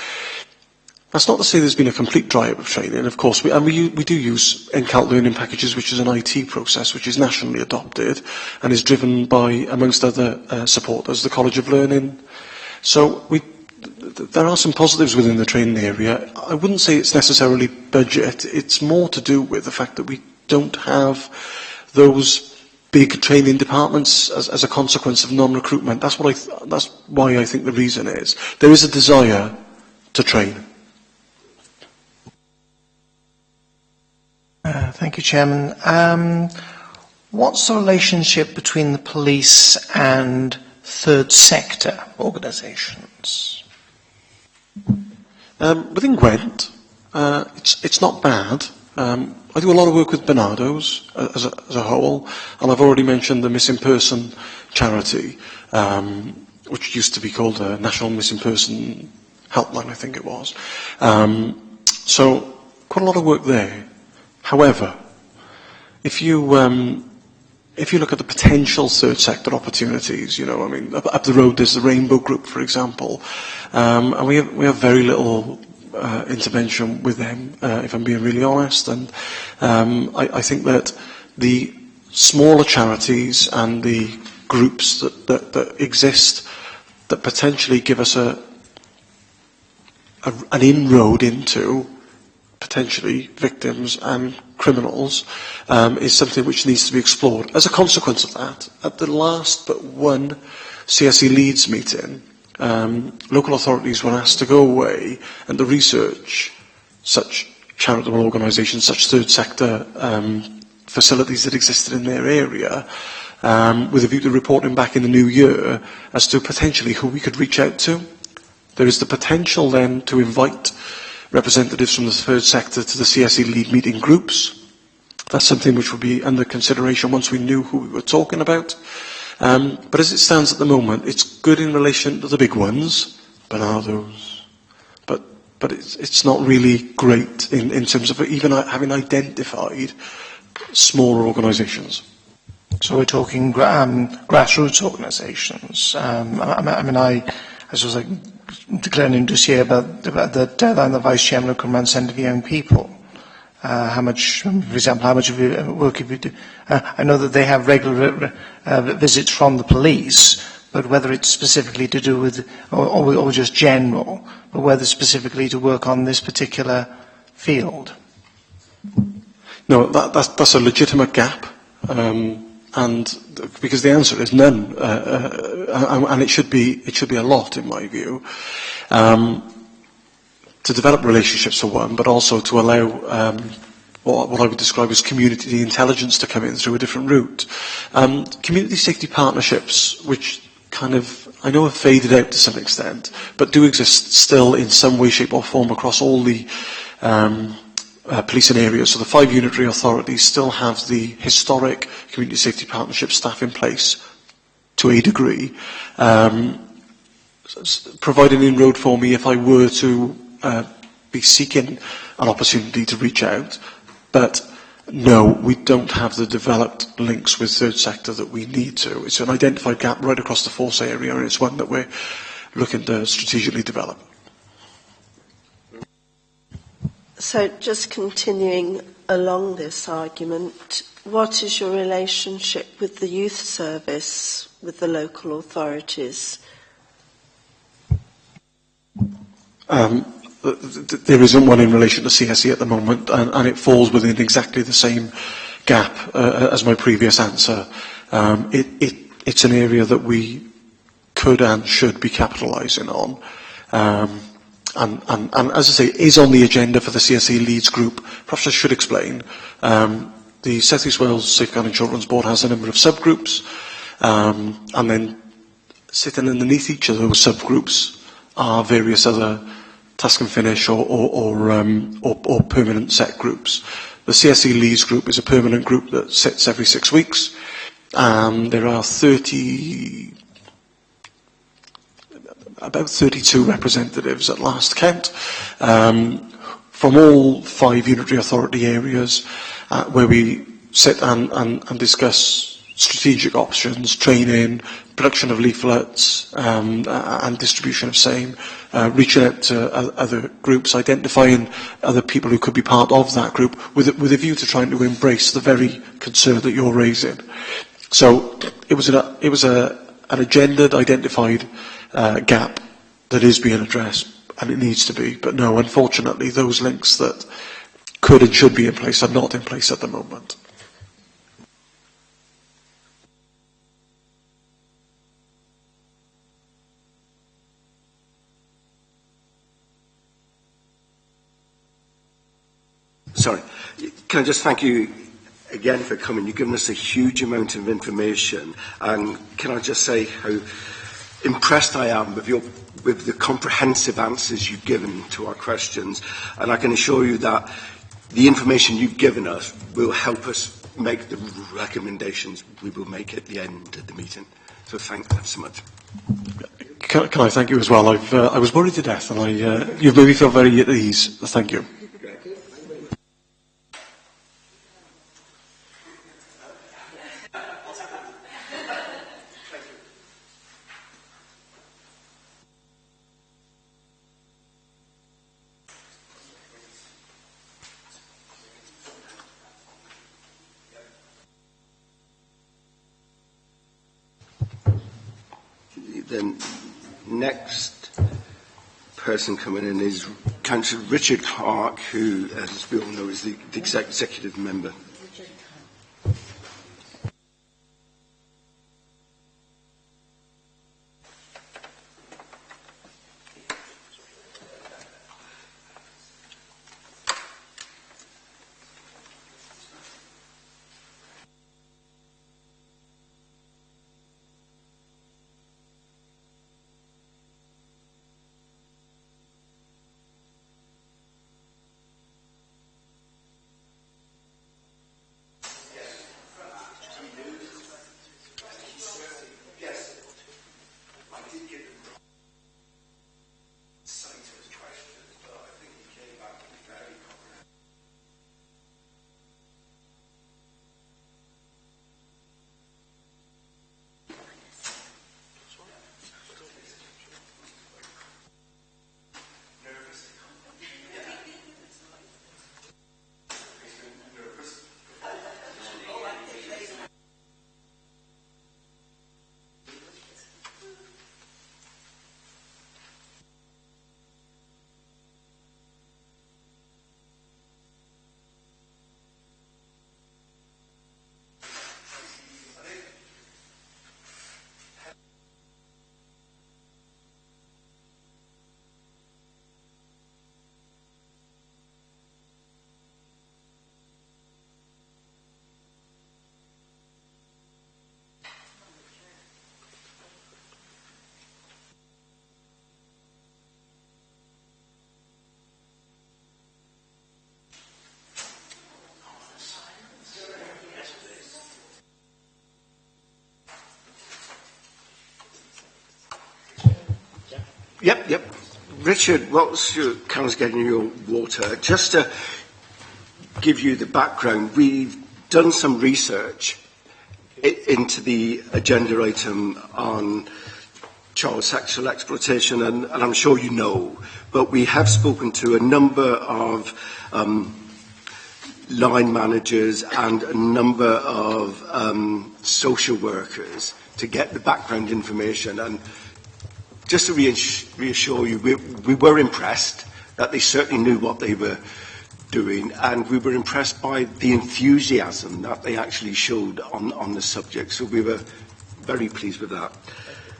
That's not to say there's been a complete dry-up of training, of course. We do use NCALT learning packages, which is an IT process which is nationally adopted and is driven by, amongst other supporters, the College of Learning. So there are some positives within the training area. I wouldn't say it's necessarily budget. It's more to do with the fact that we don't have those big training departments as a consequence of non-recruitment. That's why I think the reason is. There is a desire to train. Thank you, Chairman. What's the relationship between the police and third sector organisations? Within Gwent, it's not bad. I do a lot of work with Barnardo's as a whole, and I've already mentioned the Missing Person charity, which used to be called the National Missing Person Helpline, I think it was. So quite a lot of work there. However, if you look at the potential third sector opportunities, up the road there's the Rainbow Group, for example, and we have very little intervention with them, if I'm being really honest. And I think that the smaller charities and the groups that exist that potentially give us an inroad into potentially victims and criminals is something which needs to be explored. As a consequence of that, at the last but one CSE Leeds meeting, local authorities were asked to go away and to research such charitable organisations, such third sector facilities that existed in their area, with a view to reporting back in the new year as to potentially who we could reach out to. There is the potential then to invite representatives from the third sector to the CSE lead meeting groups. That's something which would be under consideration once we knew who we were talking about. But as it stands at the moment, it's good in relation to the big ones, but are those? But it's not really great in terms of even having identified smaller organisations. So we're talking grassroots organisations. I was like declaring in this year about the deadline the Vice Chairman of Command Centre for Young People. How much, for example, how much of your work have you do? I know that they have regular visits from the police, but whether it's specifically to do with, or just general, but whether specifically to work on this particular field. No, that's a legitimate gap, and because the answer is none, and it should be a lot in my view. To develop relationships for one, but also to allow what I would describe as community intelligence to come in through a different route. Community safety partnerships, which kind of, I know have faded out to some extent, but do exist still in some way, shape or form across all the policing areas. So the 5 unitary authorities still have the historic community safety partnership staff in place to a degree, provide an inroad for me if I were to be seeking an opportunity to reach out. But no, we don't have the developed links with third sector that we need to. It's an identified gap right across the force area, and it's one that we're looking to strategically develop. So just continuing along this argument, what is your relationship with the youth service, with the local authorities? There isn't one in relation to CSE at the moment, and it falls within exactly the same gap as my previous answer. It's an area that we could and should be capitalising on. And as I say, is on the agenda for the CSE Leads group. Perhaps I should explain. The South East Wales Safeguarding Children's Board has a number of subgroups, and then sitting underneath each of those subgroups are various other task and finish or permanent set groups. The CSE Leads group is a permanent group that sits every 6 weeks. There are about 32 representatives at last count, from all 5 unitary authority areas, where we sit and discuss strategic options, training, production of leaflets, and distribution of same, reaching out to other groups, identifying other people who could be part of that group, with a view to trying to embrace the very concern that you're raising. So it was an agendaed, identified gap that is being addressed, and it needs to be. But no, unfortunately, those links that could and should be in place are not in place at the moment. Sorry. Can I just thank you again for coming? You've given us a huge amount of information, and can I just say how impressed I am with the comprehensive answers you've given to our questions, and I can assure you that the information you've given us will help us make the recommendations we will make at the end of the meeting. So thank you so much. Can I thank you as well? I was worried to death, and you've made me feel very at ease. Thank you. The next person coming in is Councillor Richard Clark, who, as we all know, is the executive member. Yep. Richard, whilst your Karen's getting your water, just to give you the background, we've done some research into the agenda item on child sexual exploitation, and I'm sure you know, but we have spoken to a number of line managers and a number of social workers to get the background information. And just to reassure you, we were impressed that they certainly knew what they were doing, and we were impressed by the enthusiasm that they actually showed on the subject. So we were very pleased with that.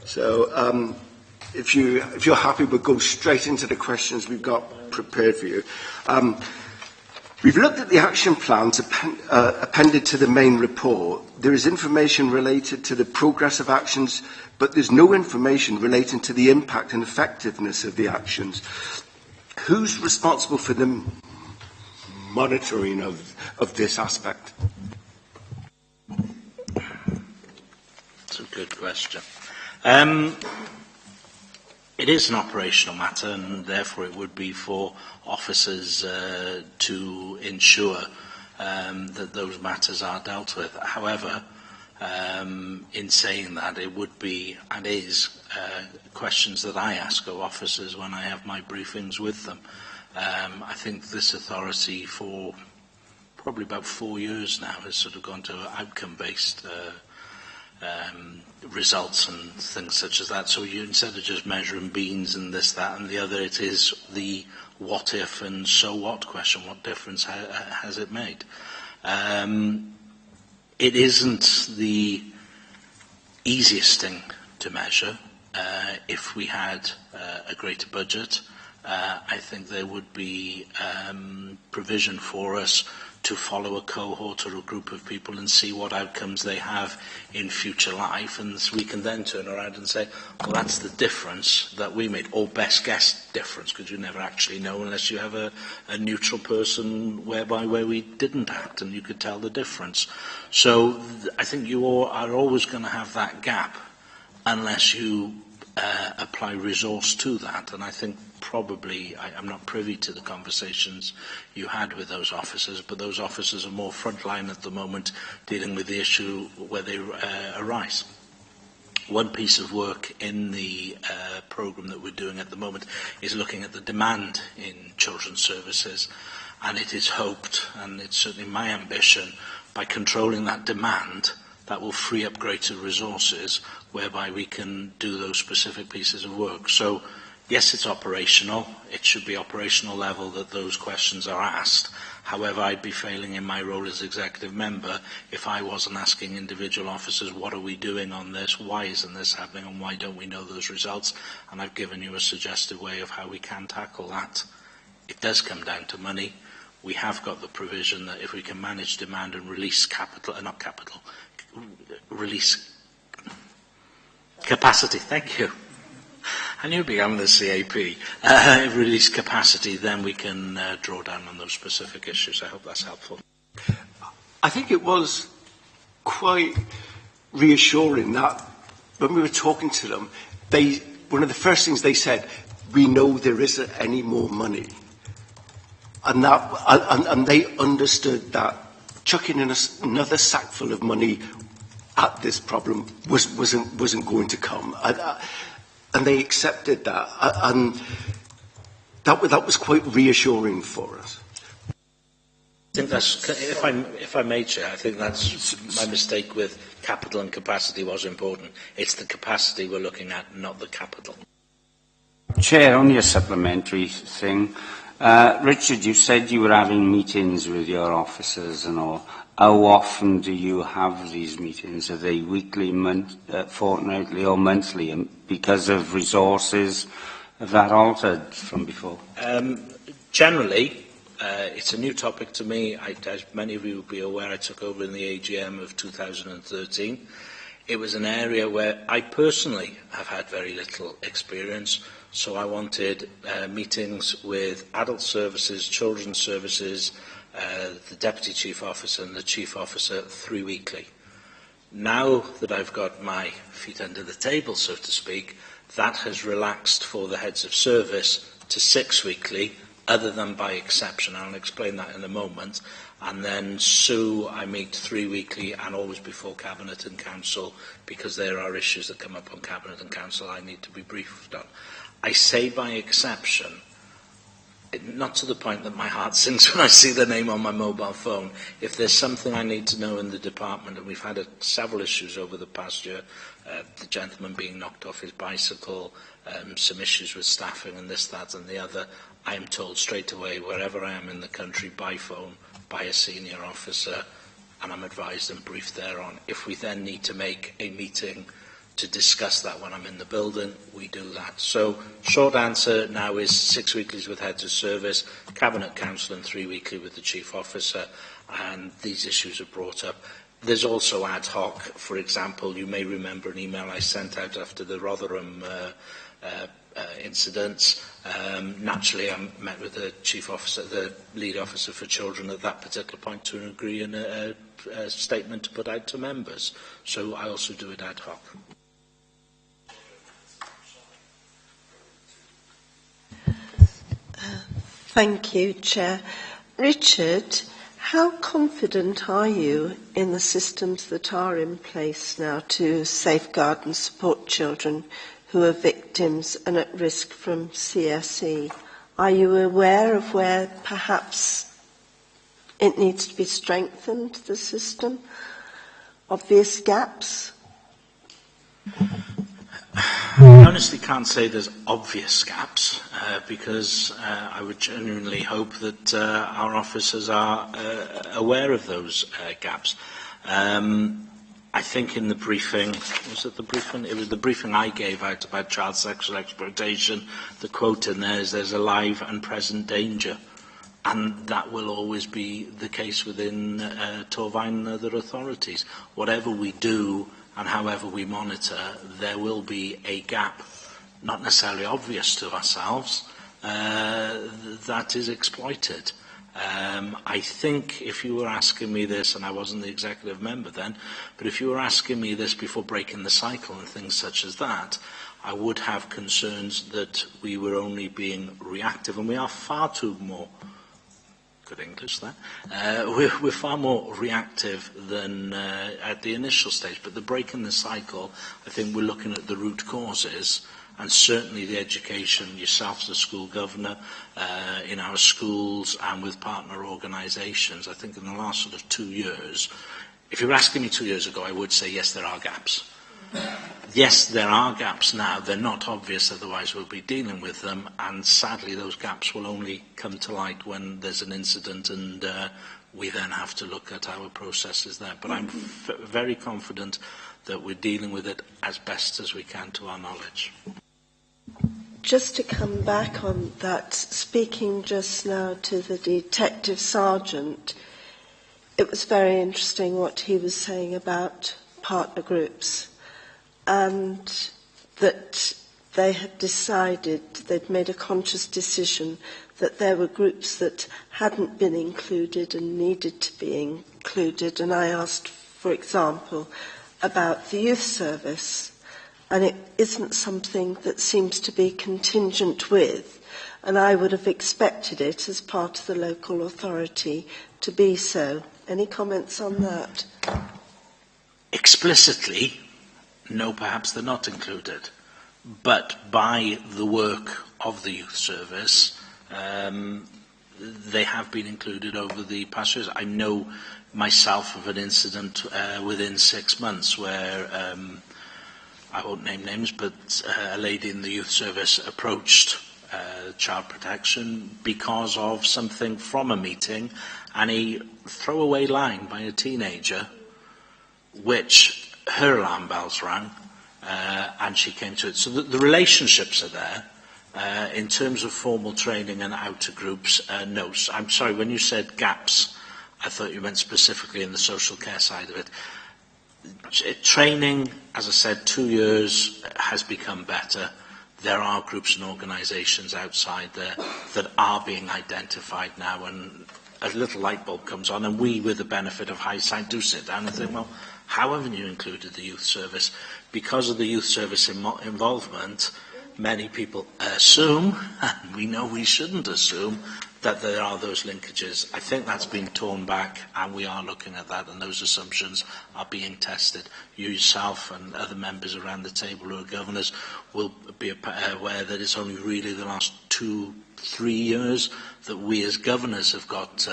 So if you're happy, we'll go straight into the questions we've got prepared for you. We've looked at the action plans appended to the main report. There is information related to the progress of actions, but there's no information relating to the impact and effectiveness of the actions. Who's responsible for the monitoring of this aspect? That's a good question. It is an operational matter, and therefore it would be for officers to ensure that those matters are dealt with. However, in saying that, it would be and is questions that I ask of officers when I have my briefings with them. I think this authority for probably about 4 years now has sort of gone to outcome-based results and things such as that. So you, instead of just measuring beans and this, that and the other, it is the what if and so what question. What difference has it made? It isn't the easiest thing to measure. If we had a greater budget, I think there would be provision for us to follow a cohort or a group of people and see what outcomes they have in future life, and we can then turn around and say, well, that's the difference that we made, or best guess difference, because you never actually know unless you have a neutral person where we didn't act and you could tell the difference. So I think you are always going to have that gap unless you apply resource to that, and I think probably, I'm not privy to the conversations you had with those officers, but those officers are more frontline at the moment dealing with the issue where they arise. One piece of work in the programme that we're doing at the moment is looking at the demand in children's services, and it is hoped, and it's certainly my ambition, by controlling that demand, that will free up greater resources whereby we can do those specific pieces of work. So, yes, it's operational. It should be operational level that those questions are asked. However, I'd be failing in my role as executive member if I wasn't asking individual officers, what are we doing on this? Why isn't this happening? And why don't we know those results? And I've given you a suggestive way of how we can tackle that. It does come down to money. We have got the provision that if we can manage demand and release release capacity, thank you. I knew becoming the CAP, release capacity, then we can draw down on those specific issues. I hope that's helpful. I think it was quite reassuring that when we were talking to them, one of the first things they said, we know there isn't any more money. And they understood that chucking in another sackful of money at this problem wasn't going to come. And they accepted that, and that was quite reassuring for us. I think that's, if I may, Chair, I think that's my mistake with capital and capacity was important. It's the capacity we're looking at, not the capital. Chair, on your supplementary thing, Richard, you said you were having meetings with your officers and all. How often do you have these meetings? Are they weekly, fortnightly or monthly? And because of resources, have that altered from before? Generally, it's a new topic to me. As many of you will be aware, I took over in the AGM of 2013. It was an area where I personally have had very little experience, so I wanted meetings with adult services, children's services, the Deputy Chief Officer and the Chief Officer 3 weekly. Now that I've got my feet under the table, so to speak, that has relaxed for the heads of service to 6 weekly, other than by exception. I'll explain that in a moment. And then Sue, I meet 3 weekly and always before Cabinet and Council, because there are issues that come up on Cabinet and Council I need to be briefed on. I say by exception, not to the point that my heart sinks when I see the name on my mobile phone. If there's something I need to know in the department, and we've had several issues over the past year, the gentleman being knocked off his bicycle, some issues with staffing and this, that and the other, I am told straight away, wherever I am in the country, by phone, by a senior officer, and I'm advised and briefed thereon. If we then need to make a meeting to discuss that when I'm in the building, we do that. So, short answer now is 6 weeklies with heads of service, Cabinet Council and 3 weekly with the Chief Officer, and these issues are brought up. There's also ad hoc. For example, you may remember an email I sent out after the Rotherham incidents. Naturally, I met with the Chief Officer, the Lead Officer for Children at that particular point to agree on a statement to put out to members. So I also do it ad hoc. Thank you, Chair. Richard, how confident are you in the systems that are in place now to safeguard and support children who are victims and at risk from CSE? Are you aware of where perhaps it needs to be strengthened, the system? Obvious gaps? I honestly can't say there's obvious gaps because I would genuinely hope that our officers are aware of those gaps. I think in the briefing, was it the briefing? It was the briefing I gave out about child sexual exploitation. The quote in there is, "There's a live and present danger." And that will always be the case within Torfaen and other authorities. Whatever we do and however we monitor, there will be a gap, not necessarily obvious to ourselves, that is exploited. I think if you were asking me this, and I wasn't the executive member then, but if you were asking me this before breaking the cycle and things such as that, I would have concerns that we were only being reactive, and we are far too more, good English there, we're far more reactive than at the initial stage. But the break in the cycle, I think we're looking at the root causes, and certainly the education, yourself as a school governor, in our schools and with partner organisations. I think in the last sort of 2 years, if you were asking me 2 years ago, I would say yes, there are gaps. Yes, there are gaps now. They're not obvious, otherwise we'll be dealing with them. And sadly, those gaps will only come to light when there's an incident, and we then have to look at our processes there. But I'm very confident that we're dealing with it as best as we can to our knowledge. Just to come back on that, speaking just now to the Detective Sergeant, it was very interesting what he was saying about partner groups, and that they had decided, they'd made a conscious decision that there were groups that hadn't been included and needed to be included. And I asked, for example, about the youth service, and it isn't something that seems to be contingent with, and I would have expected it as part of the local authority to be so. Any comments on that? Explicitly, no, perhaps they're not included, but by the work of the youth service, they have been included over the past years. I know myself of an incident within 6 months where, I won't name names, but a lady in the youth service approached child protection because of something from a meeting, and a throwaway line by a teenager, which her alarm bells rang, and she came to it. So the relationships are there. In terms of formal training and outer groups, no. I'm sorry, when you said gaps, I thought you meant specifically in the social care side of it. Training, as I said, 2 years has become better. there are groups and organisations outside there that are being identified now, and a little light bulb comes on, and we, with the benefit of hindsight, do sit down and think, well, how haven't you included the youth service? Because of the youth service involvement, many people assume, and we know we shouldn't assume, that there are those linkages. I think that's been torn back, and we are looking at that, and those assumptions are being tested. You yourself and other members around the table who are governors will be aware that it's only really the last 2-3 years that we as governors have got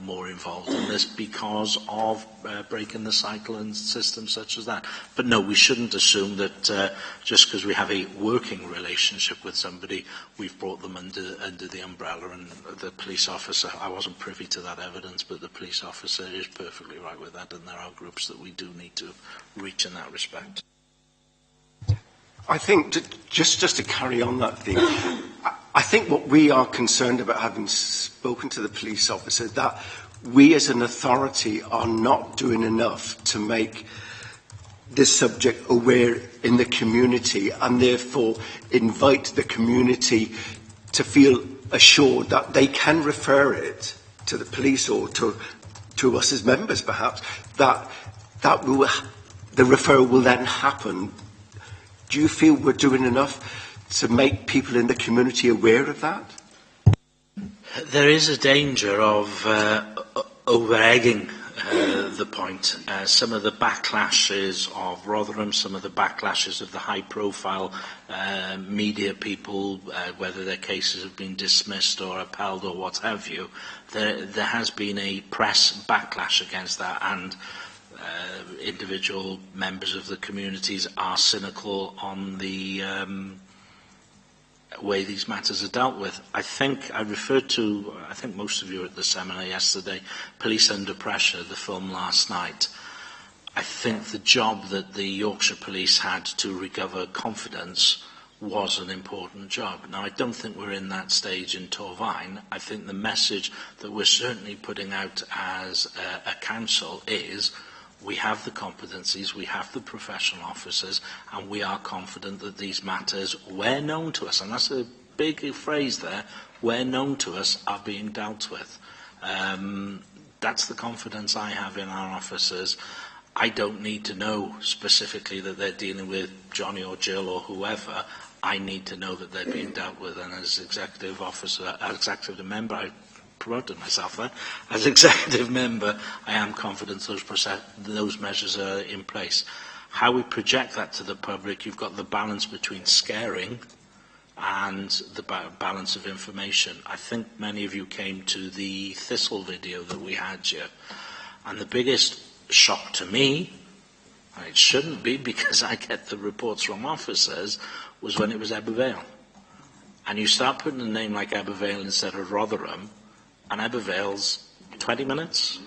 more involved in this because of breaking the cycle and systems such as that. But no, we shouldn't assume that just because we have a working relationship with somebody, we've brought them under the umbrella. And the police officer, I wasn't privy to that evidence, but the police officer is perfectly right with that, and there are groups that we do need to reach in that respect. I think, just to carry on that theme, I think what we are concerned about, having spoken to the police officer, that we as an authority are not doing enough to make this subject aware in the community, and therefore invite the community to feel assured that they can refer it to the police or to us as members, perhaps, that the referral will then happen. Do you feel we're doing enough to make people in the community aware of that? There is a danger of over-egging the point. Some of the backlashes of Rotherham, some of the backlashes of the high-profile media people, whether their cases have been dismissed or upheld or what have you, there has been a press backlash against that, and individual members of the communities are cynical on the way these matters are dealt with. I think most of you were at the seminar yesterday, Police Under Pressure, the film last night. I think the job that the Yorkshire Police had to recover confidence was an important job. Now, I don't think we're in that stage in Torfaen. I think the message that we're certainly putting out as a council is we have the competencies, we have the professional officers, and we are confident that these matters, where known to us, and that's a big phrase there, where known to us, are being dealt with. That's the confidence I have in our officers. I don't need to know specifically that they're dealing with Johnny or Jill or whoever. I need to know that they're being dealt with, and as executive officer, as executive member, I promoted myself there. As executive member, I am confident those measures are in place. How we project that to the public, you've got the balance between scaring and the balance of information. I think many of you came to the Thistle video that we had here, and the biggest shock to me, and it shouldn't be because I get the reports from officers, was when it was Ebbw And you start putting a name like Ebbw instead of Rotherham, and Ebbw 20 minutes.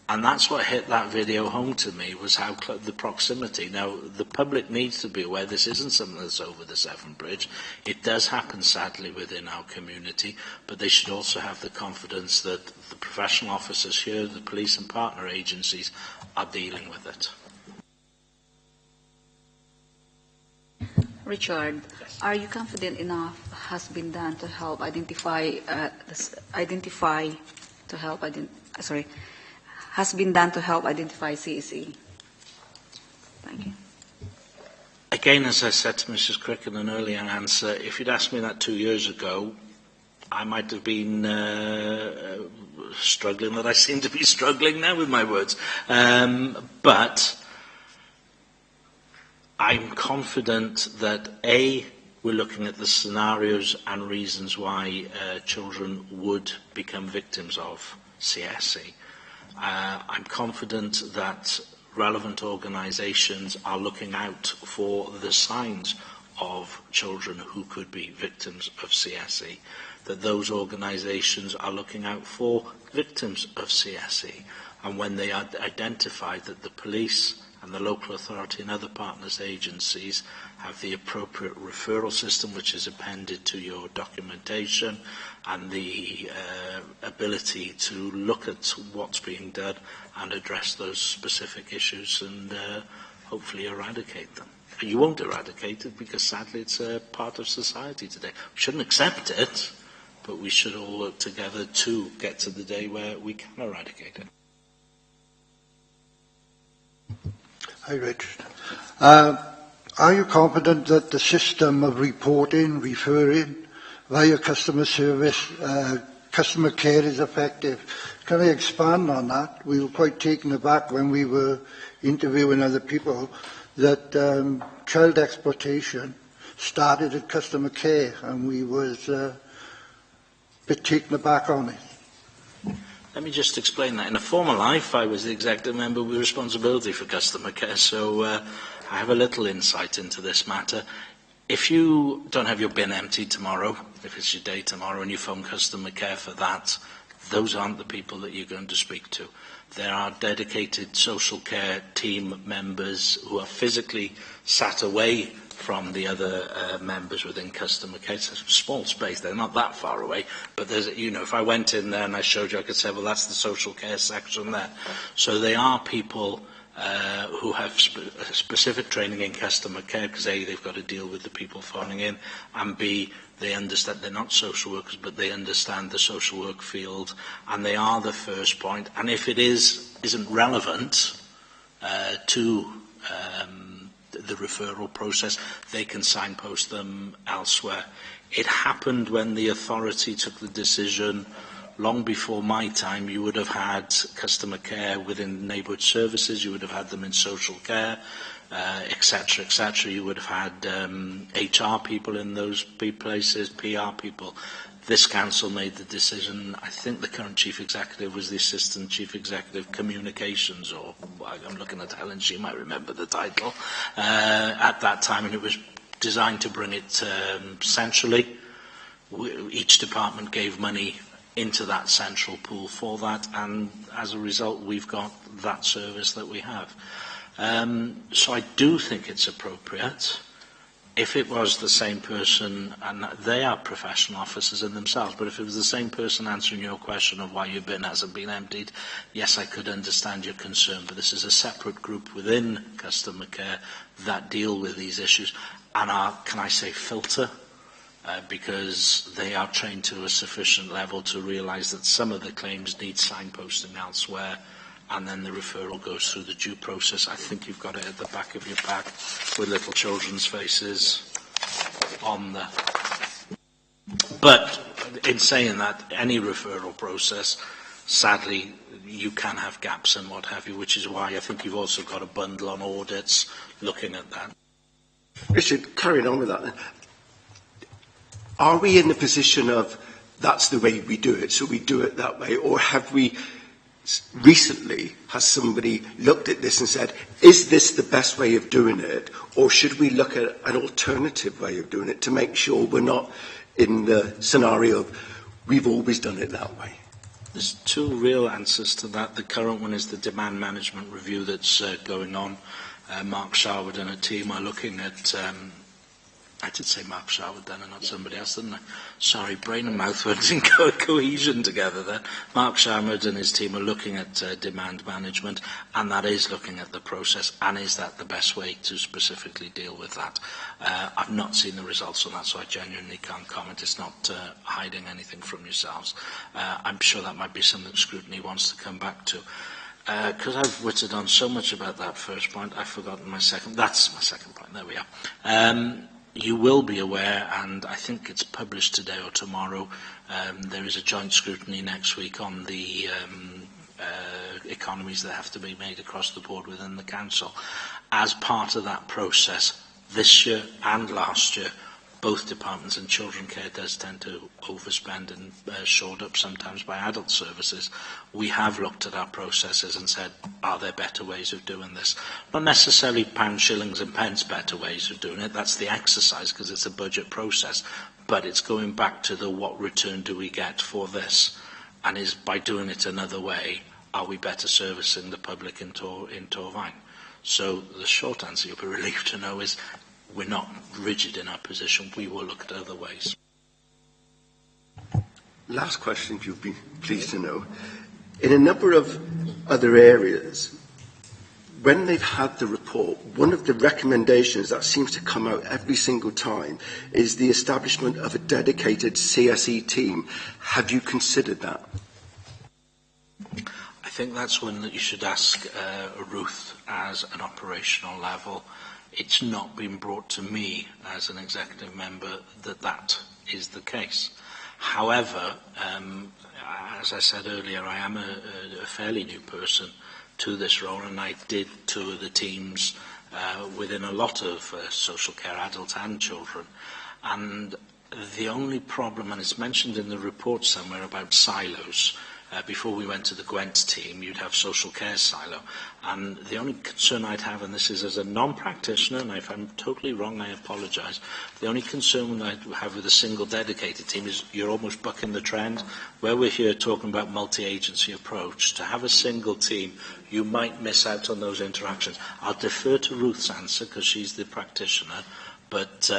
And that's what hit that video home to me, was how the proximity. Now, the public needs to be aware this isn't something that's over the Severn Bridge. It does happen, sadly, within our community, but they should also have the confidence that the professional officers here, the police and partner agencies, are dealing with it. Richard, are you confident enough has been done to help has been done to help identify CSE? Thank you. Again, as I said to Mrs. Crick in an earlier answer, if you'd asked me that 2 years ago, I might have been struggling that I seem to be struggling now with my words. But I'm confident that, A, we're looking at the scenarios and reasons why children would become victims of CSE. I'm confident that relevant organisations are looking out for the signs of children who could be victims of CSE, that those organisations are looking out for victims of CSE, and when they are identified, that the police and the local authority and other partners agencies have the appropriate referral system which is appended to your documentation, and the ability to look at what's being done and address those specific issues and hopefully eradicate them. You won't eradicate it because sadly it's a part of society today. We shouldn't accept it, but we should all work together to get to the day where we can eradicate it. Hi, Richard. Are you confident that the system of reporting, referring via customer service, customer care is effective? Can I expand on that? We were quite taken aback when we were interviewing other people that child exploitation started at customer care, and we was a bit taken aback on it. Let me just explain that. In a former life, I was the executive member with responsibility for customer care, so I have a little insight into this matter. If you don't have your bin emptied tomorrow, if it's your day tomorrow, and you phone customer care for that, those aren't the people that you're going to speak to. There are dedicated social care team members who are physically sat away from the other members within customer care. It's a small space, they're not that far away, but there's, if I went in there and I showed you, I could say, well, that's the social care section there. So they are people who have specific training in customer care, because A, they've got to deal with the people phoning in, and B, they understand, they're not social workers, but they understand the social work field, and they are the first point. And if it isn't relevant to the referral process, they can signpost them elsewhere. It happened when the authority took the decision. Long before my time, you would have had customer care within neighbourhood services, you would have had them in social care, etc., etc. You would have had HR people in those places, PR people. This council made the decision. I think the current chief executive was the assistant chief executive communications, or I'm looking at Helen, she might remember the title, at that time, and it was designed to bring it centrally. Each department gave money into that central pool for that, and as a result we've got that service that we have. So I do think it's appropriate. If it was the same person, and they are professional officers in themselves, but if it was the same person answering your question of why your bin hasn't been emptied, yes, I could understand your concern, but this is a separate group within customer care that deal with these issues and are, can I say, filter, because they are trained to a sufficient level to realise that some of the claims need signposting elsewhere, and then the referral goes through the due process. I think you've got it at the back of your pack with little children's faces on the... But in saying that, any referral process, sadly, you can have gaps and what have you, which is why I think you've also got a bundle on audits looking at that. Richard, carrying on with that then. Are we in the position of that's the way we do it, so we do it that way, or have we recently, has somebody looked at this and said, is this the best way of doing it, or should we look at an alternative way of doing it to make sure we're not in the scenario of we've always done it that way? There's two real answers to that. The current one is the demand management review that's going on. Mark Sharwood and a team are looking at... I did say Mark Sharwood then and not somebody else, didn't I? Sorry, brain and mouth weren't in cohesion together then. Mark Sharwood and his team are looking at demand management, and that is looking at the process, and is that the best way to specifically deal with that? I've not seen the results on that, so I genuinely can't comment. It's not hiding anything from yourselves. I'm sure that might be something scrutiny wants to come back to. Because I've witted on so much about that first point, I've forgotten my second. That's my second point. There we are. You will be aware, and I think it's published today or tomorrow, there is a joint scrutiny next week on the economies that have to be made across the board within the council. As part of that process, this year and last year, both departments, and children care does tend to overspend and shored up sometimes by adult services. We have looked at our processes and said, are there better ways of doing this? Not necessarily pounds, shillings and pence better ways of doing it. That's the exercise, because it's a budget process. But it's going back to the what return do we get for this? And is by doing it another way, are we better servicing the public in Torvine? So the short answer, you'll be relieved to know, is we're not rigid in our position. We will look at other ways. Last question, if you'd be pleased to know. In a number of other areas, when they've had the report report, one of the recommendations that seems to come out every single time is the establishment of a dedicated CSE team. Have you considered that? I think that's one that you should ask Ruth as an operational level. It's not been brought to me as an executive member that that is the case. However, as I said earlier, I am a fairly new person to this role, and I did tour the teams within a lot of social care, adults and children. And the only problem, and it's mentioned in the report somewhere about silos, before we went to the Gwent team, you'd have social care silo. And the only concern I'd have, and this is as a non-practitioner, and if I'm totally wrong, I apologise, the only concern I'd have with a single dedicated team is you're almost bucking the trend. Where we're here talking about multi-agency approach, to have a single team, you might miss out on those interactions. I'll defer to Ruth's answer because she's the practitioner, but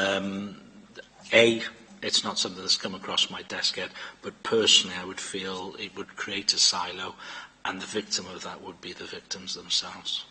it's not something that's come across my desk yet, but personally I would feel it would create a silo, and the victim of that would be the victims themselves.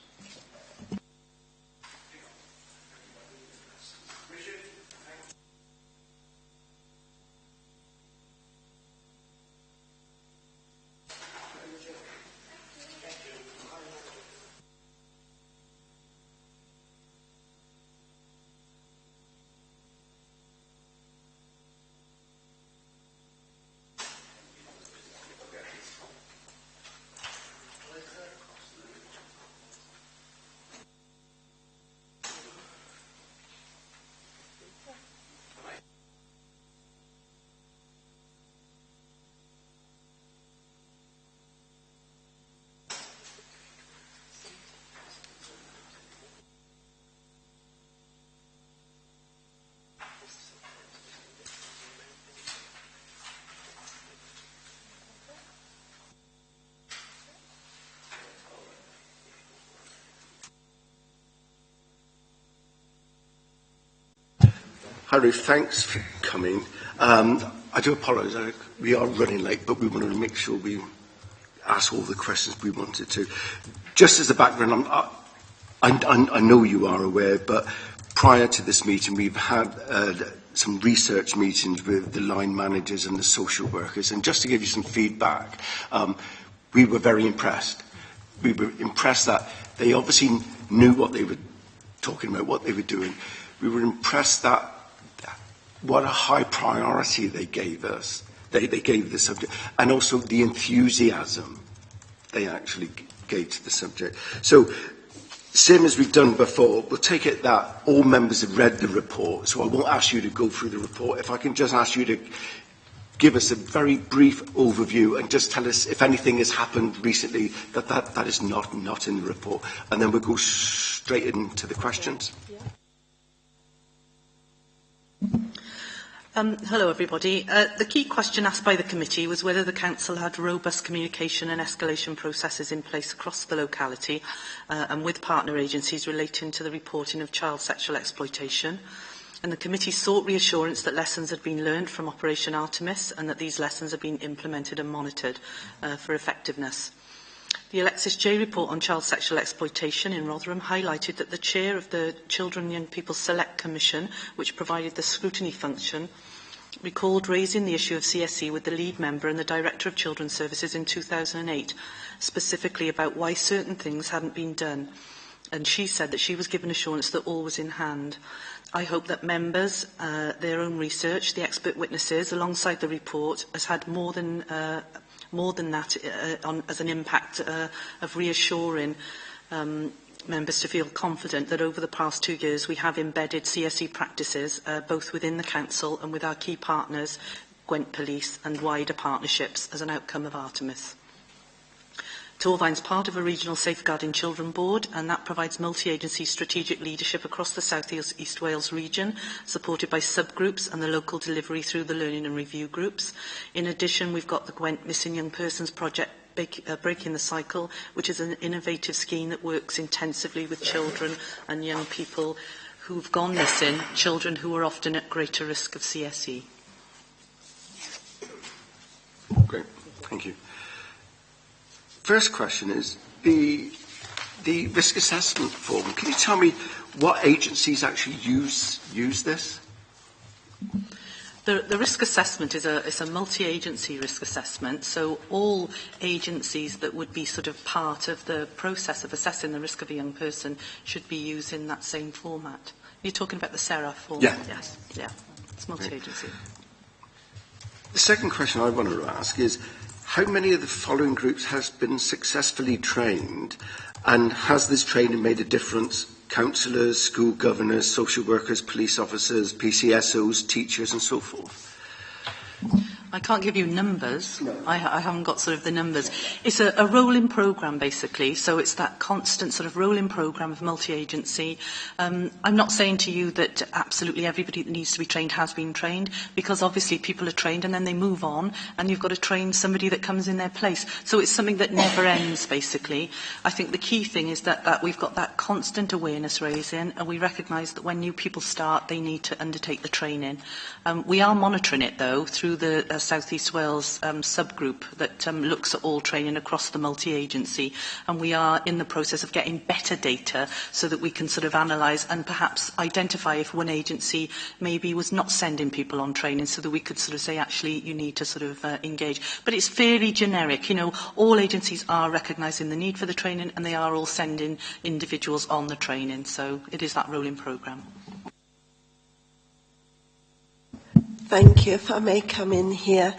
Hi Ruth, thanks for coming. I do apologise, we are running late, but we wanted to make sure we ask all the questions we wanted to. Just as a background, I know you are aware, but prior to this meeting, we've had some research meetings with the line managers and the social workers, and just to give you some feedback, we were very impressed. We were impressed that they obviously knew what they were talking about, what they were doing. We were impressed that what a high priority they gave us. They gave the subject, and also the enthusiasm they actually gave to the subject. So, same as we've done before, we'll take it that all members have read the report, so I won't ask you to go through the report. If I can just ask you to give us a very brief overview and just tell us if anything has happened recently that is not in the report, and then we'll go straight into the questions. Hello everybody. The key question asked by the committee was whether the council had robust communication and escalation processes in place across the locality and with partner agencies relating to the reporting of child sexual exploitation. And the committee sought reassurance that lessons had been learned from Operation Artemis and that these lessons have been implemented and monitored for effectiveness. The Alexis J report on child sexual exploitation in Rotherham highlighted that the chair of the Children and Young People Select Commission, which provided the scrutiny function, recalled raising the issue of CSE with the lead member and the Director of Children's Services in 2008, specifically about why certain things hadn't been done. And she said that she was given assurance that all was in hand. I hope that members, their own research, the expert witnesses, alongside the report, has had more than that as an impact of reassuring members to feel confident that over the past 2 years we have embedded CSE practices both within the council and with our key partners, Gwent Police, and wider partnerships as an outcome of Artemis. Torvine's part of a regional safeguarding children board, and that provides multi-agency strategic leadership across the South East Wales region, supported by subgroups and the local delivery through the learning and review groups. In addition, we've got the Gwent Missing Young Persons Project, Breaking the Cycle, which is an innovative scheme that works intensively with children and young people who've gone missing, children who are often at greater risk of CSE. Great, thank you. First question is, the The risk assessment form, can you tell me what agencies actually use this? The risk assessment is a multi-agency risk assessment, so all agencies that would be sort of part of the process of assessing the risk of a young person should be using that same format. You're talking about the SERA form? Yeah. Yes, yeah. It's multi-agency. The second question I wanted to ask is, how many of the following groups has been successfully trained, and has this training made a difference? Counsellors, school governors, social workers, police officers, PCSOs, teachers and so forth? I can't give you numbers. No. I haven't got sort of the numbers. It's a rolling programme, basically, so it's that constant sort of rolling programme of multi-agency. I'm not saying to you that absolutely everybody that needs to be trained has been trained, because obviously people are trained and then they move on, and you've got to train somebody that comes in their place. So it's something that never ends, basically. I think the key thing is that we've got that constant awareness raising, and we recognise that when new people start, they need to undertake the training. We are monitoring it, though, through the South East Wales subgroup that looks at all training across the multi-agency, and we are in the process of getting better data so that we can sort of analyse and perhaps identify if one agency maybe was not sending people on training, so that we could sort of say, actually, you need to sort of engage. But it's fairly generic. You know, all agencies are recognising the need for the training, and they are all sending individuals on the training. So it is that rolling programme. Thank you. If I may come in here.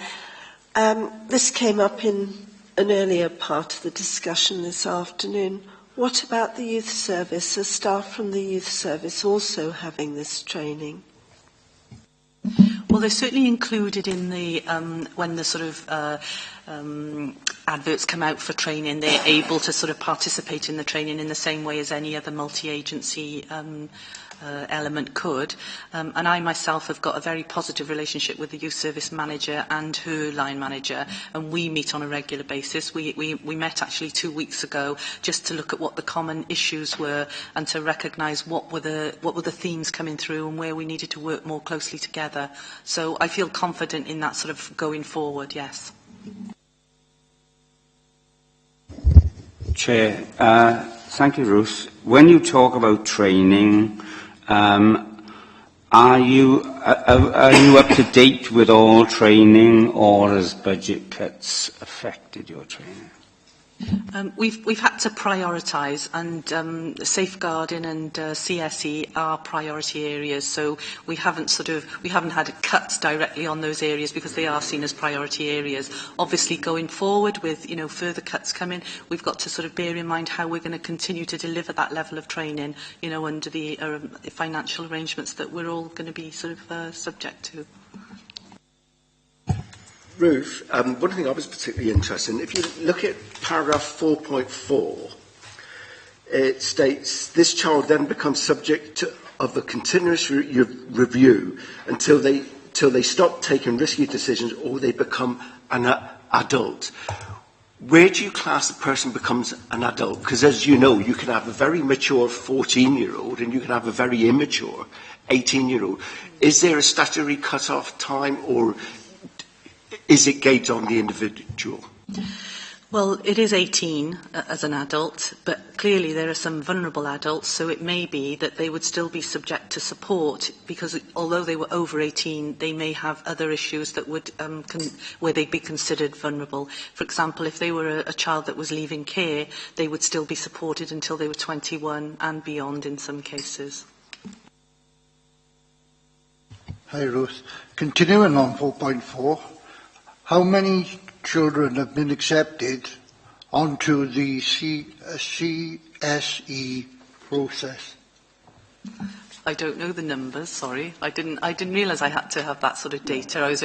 This came up in an earlier part of the discussion this afternoon. What about the youth service? Are staff from the youth service also having this training? Well, they're certainly included in the, when the sort of adverts come out for training, they're able to sort of participate in the training in the same way as any other multi-agency element could. And I myself have got a very positive relationship with the youth service manager and her line manager, and we meet on a regular basis. We met actually 2 weeks ago just to look at what the common issues were and to recognise what were the themes coming through and where we needed to work more closely together. So I feel confident in that sort of going forward, yes. Chair, thank you, Ruth. When you talk about training, are you up to date with all training, or has budget cuts affected your training? We've had to prioritise, and safeguarding and CSE are priority areas. So we haven't had cuts directly on those areas because they are seen as priority areas. Obviously, going forward with further cuts coming, we've got to sort of bear in mind how we're going to continue to deliver that level of training, under the financial arrangements that we're all going to be sort of subject to. Ruth, one thing I was particularly interested in, if you look at paragraph 4.4, it states, this child then becomes subject of a continuous review until they stop taking risky decisions or they become an adult. Where do you class the person becomes an adult? Because as you know, you can have a very mature 14-year-old and you can have a very immature 18-year-old. Is there a statutory cut-off time, or is it gauged on the individual? Well, it is 18 as an adult, but clearly there are some vulnerable adults, so it may be that they would still be subject to support, because although they were over 18, they may have other issues that would where they'd be considered vulnerable. For example, if they were a child that was leaving care, they would still be supported until they were 21 and beyond in some cases. Hi, Ruth. Continuing on 4.4, how many children have been accepted onto the CSE process? I don't know the numbers, sorry. I didn't realise I had to have that sort of data.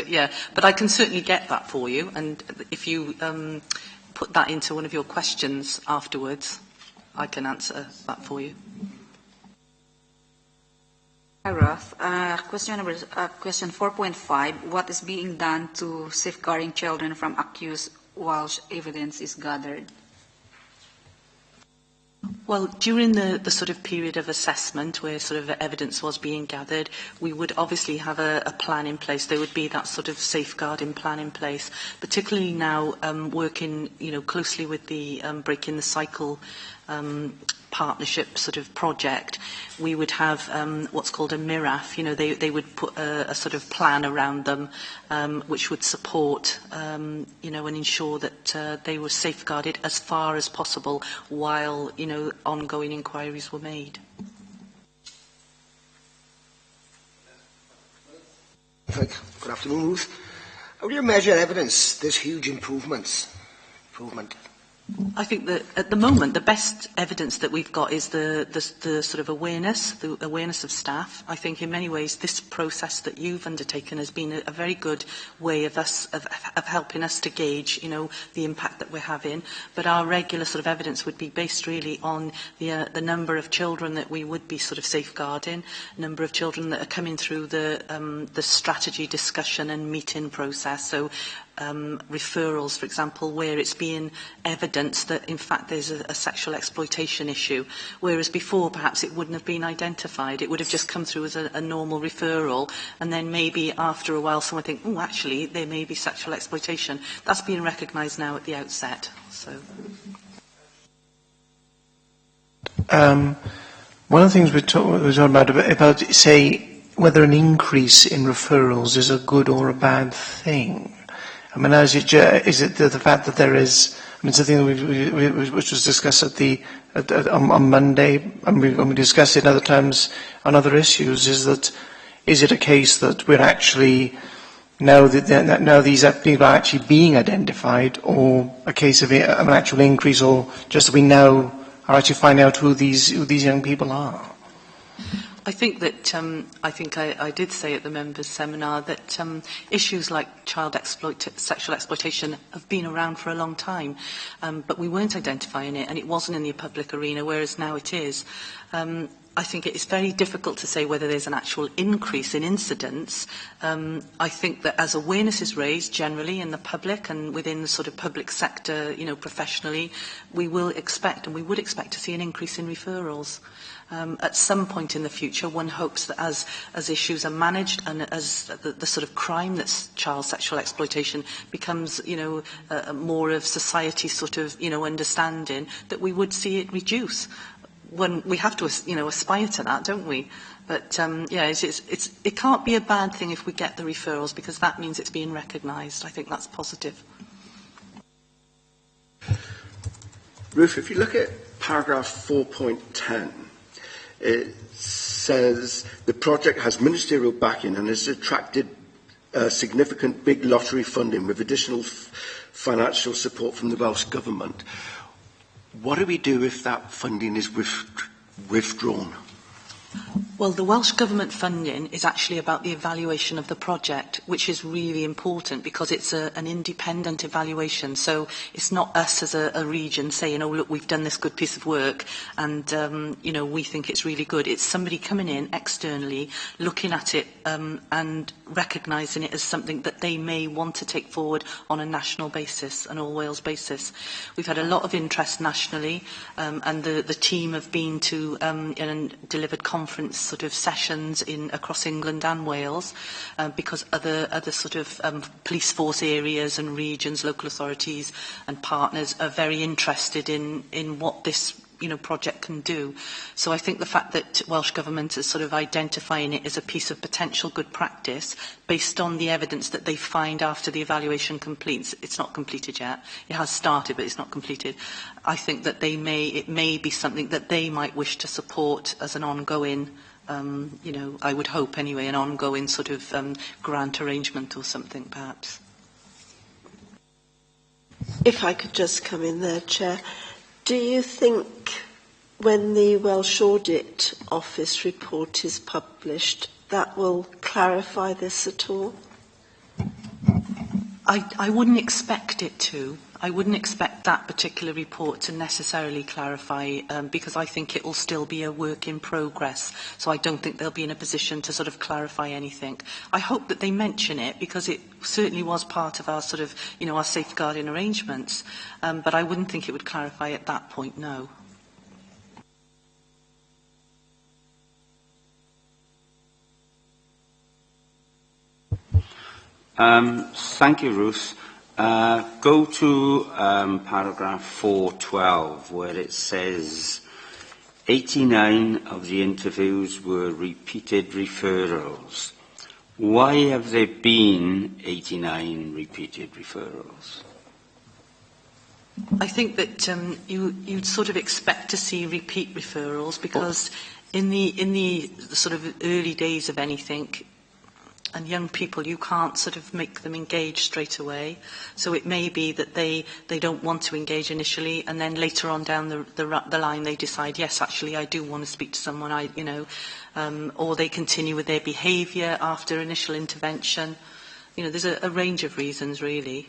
But I can certainly get that for you, and if you put that into one of your questions afterwards, I can answer that for you. Hi, Ruth. Question 4.5. What is being done to safeguarding children from accused while evidence is gathered? Well, during the sort of period of assessment where sort of evidence was being gathered, we would obviously have a plan in place. There would be that sort of safeguarding plan in place, particularly now working closely with the Breaking the Cycle partnership sort of project, we would have what's called a MIRAF. You know, they would put a sort of plan around them which would support, you know, and ensure that they were safeguarded as far as possible while, you know, ongoing inquiries were made. Good afternoon, Ruth. How do you measure evidence this huge improvement? I think that at the moment the best evidence that we've got is the sort of the awareness of staff. I think in many ways this process that you've undertaken has been a very good way of helping us to gauge, you know, the impact that we're having. But our regular sort of evidence would be based really on the number of children that we would be sort of safeguarding, number of children that are coming through the strategy discussion and meeting process. So referrals, for example, where it's being evidence that in fact there's a sexual exploitation issue, whereas before perhaps it wouldn't have been identified. It would have just come through as a normal referral, and then maybe after a while someone think, oh, actually there may be sexual exploitation. That's being recognised now at the outset. So. One of the things we're talking about, say, whether an increase in referrals is a good or a bad thing. I mean, is it the fact that there is? I mean, something which was discussed on Monday, and we discussed it other times on other issues. Is it a case that we're actually now these people are actually being identified, or a case of an actual increase, or just that we now are actually finding out who these young people are? I think that I did say at the members' seminar that issues like sexual exploitation have been around for a long time, but we weren't identifying it, and it wasn't in the public arena, whereas now it is. I think it is very difficult to say whether there's an actual increase in incidents. I think that as awareness is raised generally in the public and within the sort of public sector, you know, professionally, we would expect to see an increase in referrals. At some point in the future, one hopes that as issues are managed and as the sort of crime that's child sexual exploitation becomes, you know, more of society's sort of, you know, understanding, that we would see it reduce. When we have to, you know, aspire to that, don't we? But yeah, it can't be a bad thing if we get the referrals, because that means it's being recognised. I think that's positive. Ruth, if you look at paragraph 4.10, it says the project has ministerial backing and has attracted significant big lottery funding with additional financial support from the Welsh Government. What do we do if that funding is withdrawn? Well, the Welsh Government funding is actually about the evaluation of the project, which is really important because it's an independent evaluation. So it's not us as a region saying, oh, look, we've done this good piece of work and, you know, we think it's really good. It's somebody coming in externally, looking at it and recognising it as something that they may want to take forward on a national basis, an all-Wales basis. We've had a lot of interest nationally and the team have been to and delivered conference sort of sessions across England and Wales because other sort of police force areas and regions, local authorities and partners are very interested in what this project can do. So I think the fact that Welsh Government is sort of identifying it as a piece of potential good practice based on the evidence that they find after the evaluation completes, it's not completed yet. It has started, but it's not completed. I think that it may be something that they might wish to support as an ongoing I would hope anyway, an ongoing sort of grant arrangement or something, perhaps. If I could just come in there, Chair. Do you think when the Welsh Audit Office report is published, that will clarify this at all? I wouldn't expect it to. I wouldn't expect that particular report to necessarily clarify because I think it will still be a work in progress. So I don't think they'll be in a position to sort of clarify anything. I hope that they mention it because it certainly was part of our sort of, our safeguarding arrangements. But I wouldn't think it would clarify at that point, no. Thank you, Ruth. Go to paragraph 412, where it says 89 of the interviews were repeated referrals. Why have there been 89 repeated referrals? I think that you'd sort of expect to see repeat referrals because in the sort of early days of anything, and young people, you can't sort of make them engage straight away. So it may be that they don't want to engage initially, and then later on down the line they decide, yes, actually I do want to speak to someone, or they continue with their behaviour after initial intervention. You know, there's a range of reasons, really.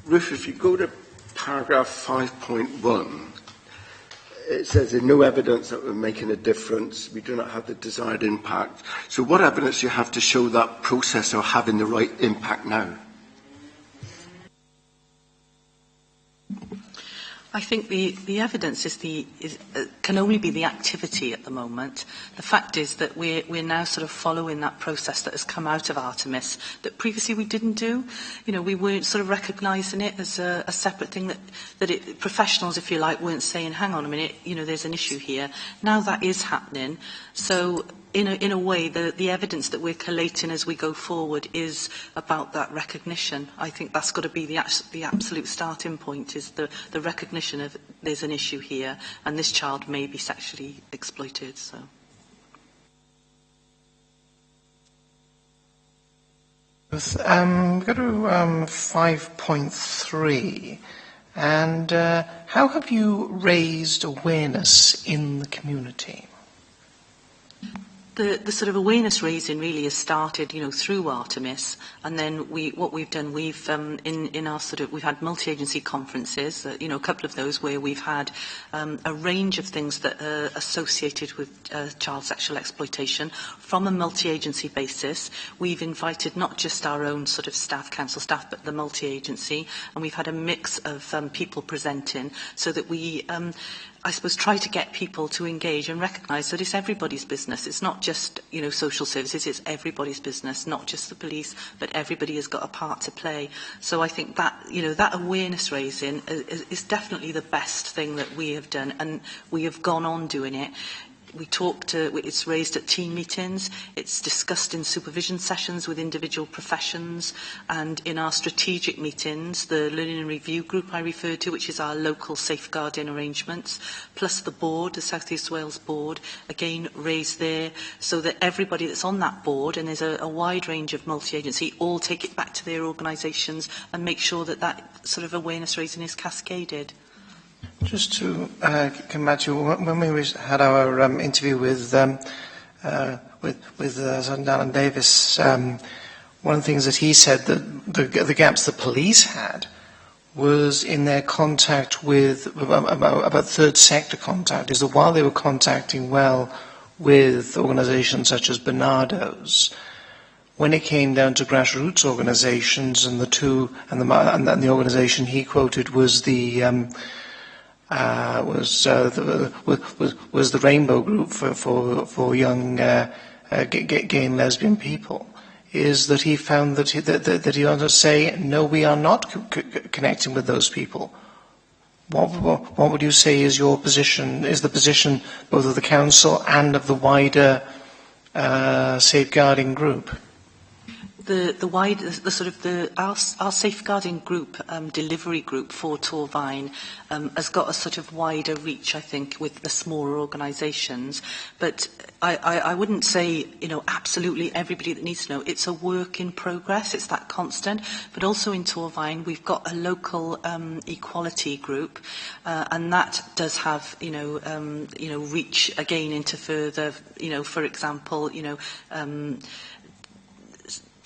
Ruth, if you go to paragraph 5.1, it says there's no evidence that we're making a difference. We do not have the desired impact. So what evidence do you have to show that process are having the right impact now? I think the evidence can only be the activity at the moment. The fact is that we're now sort of following that process that has come out of Artemis that previously we didn't do. You know, we weren't sort of recognising it as a separate thing that professionals, if you like, weren't saying, hang on a minute, you know, there's an issue here. Now that is happening. So in a way, the evidence that we're collating as we go forward is about that recognition. I think that's got to be the absolute starting point, is the recognition of there's an issue here and this child may be sexually exploited. So. We go to 5.3, and how have you raised awareness in the community? The sort of awareness raising really has started, you know, through Artemis, and then what we've done, we've in our sort of, we've had multi-agency conferences, you know, a couple of those where we've had a range of things that are associated with child sexual exploitation from a multi-agency basis. We've invited not just our own sort of staff, council staff, but the multi-agency, and we've had a mix of people presenting so that we I suppose, try to get people to engage and recognise that it's everybody's business. It's not just, you know, social services, it's everybody's business, not just the police, but everybody has got a part to play. So I think that, you know, that awareness raising is definitely the best thing that we have done, and we have gone on doing it. We it's raised at team meetings, it's discussed in supervision sessions with individual professions, and in our strategic meetings, the Learning and Review Group I referred to, which is our local safeguarding arrangements, plus the board, the South East Wales board, again raised there, so that everybody that's on that board, and there's a wide range of multi-agency, all take it back to their organisations and make sure that that sort of awareness raising is cascaded. Just to come back to when we had our interview with Sir Alan Davis, one of the things that he said that the gaps the police had was in their contact with about third sector contact, is that while they were contacting well with organisations such as Bernardo's, when it came down to grassroots organisations, and the organisation he quoted was the Rainbow Group for young gay and lesbian people, is that he found that he ought to say, no, we are not connecting with those people. What would you say is your position, is the position both of the council and of the wider safeguarding group? Our safeguarding group, delivery group for Torvine, has got a sort of wider reach, I think, with the smaller organisations. But I wouldn't say, you know, absolutely everybody that needs to know. It's a work in progress. It's that constant. But also in Torvine, we've got a local equality group, and that does have, reach again into further, for example,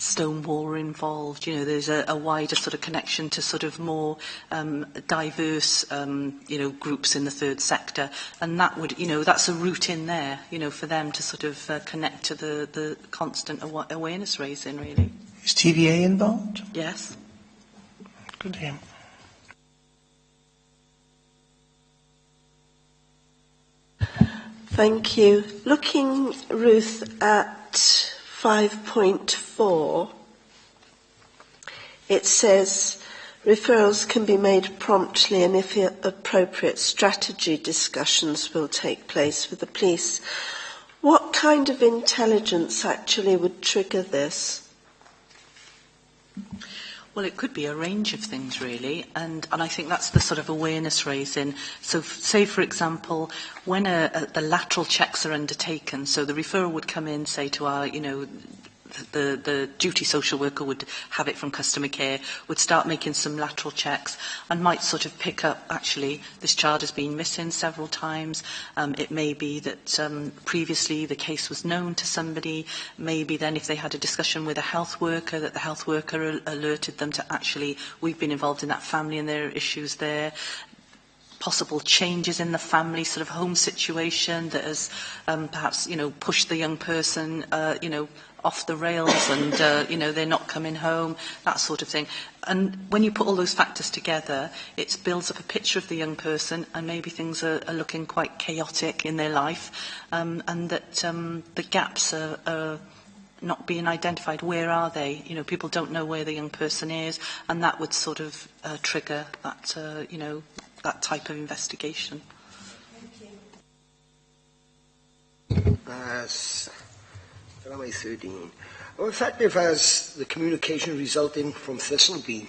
Stonewall are involved. You know, there's a wider sort of connection to sort of more diverse, groups in the third sector, and that would, that's a route in there, for them to sort of connect to the constant awareness raising, really. Is TVA involved? Yes. Good to hear. Thank you. Looking, Ruth, at 5.4, it says referrals can be made promptly and if appropriate strategy discussions will take place with the police. What kind of intelligence actually would trigger this? Well, it could be a range of things, really, and I think that's the sort of awareness raising. So, say, for example, when the lateral checks are undertaken, so the referral would come in, say, to our, the duty social worker would have it from customer care, would start making some lateral checks and might sort of pick up, actually, this child has been missing several times. It may be that previously the case was known to somebody. Maybe then if they had a discussion with a health worker, that the health worker alerted them to actually, we've been involved in that family and there are issues there. Possible changes in the family sort of home situation that has perhaps, pushed the young person, off the rails and, they're not coming home, that sort of thing. And when you put all those factors together, it builds up a picture of the young person and maybe things are looking quite chaotic in their life and that the gaps are not being identified. Where are they? People don't know where the young person is and that would sort of trigger that, that type of investigation. How effective has the communication resulting from Thistle been?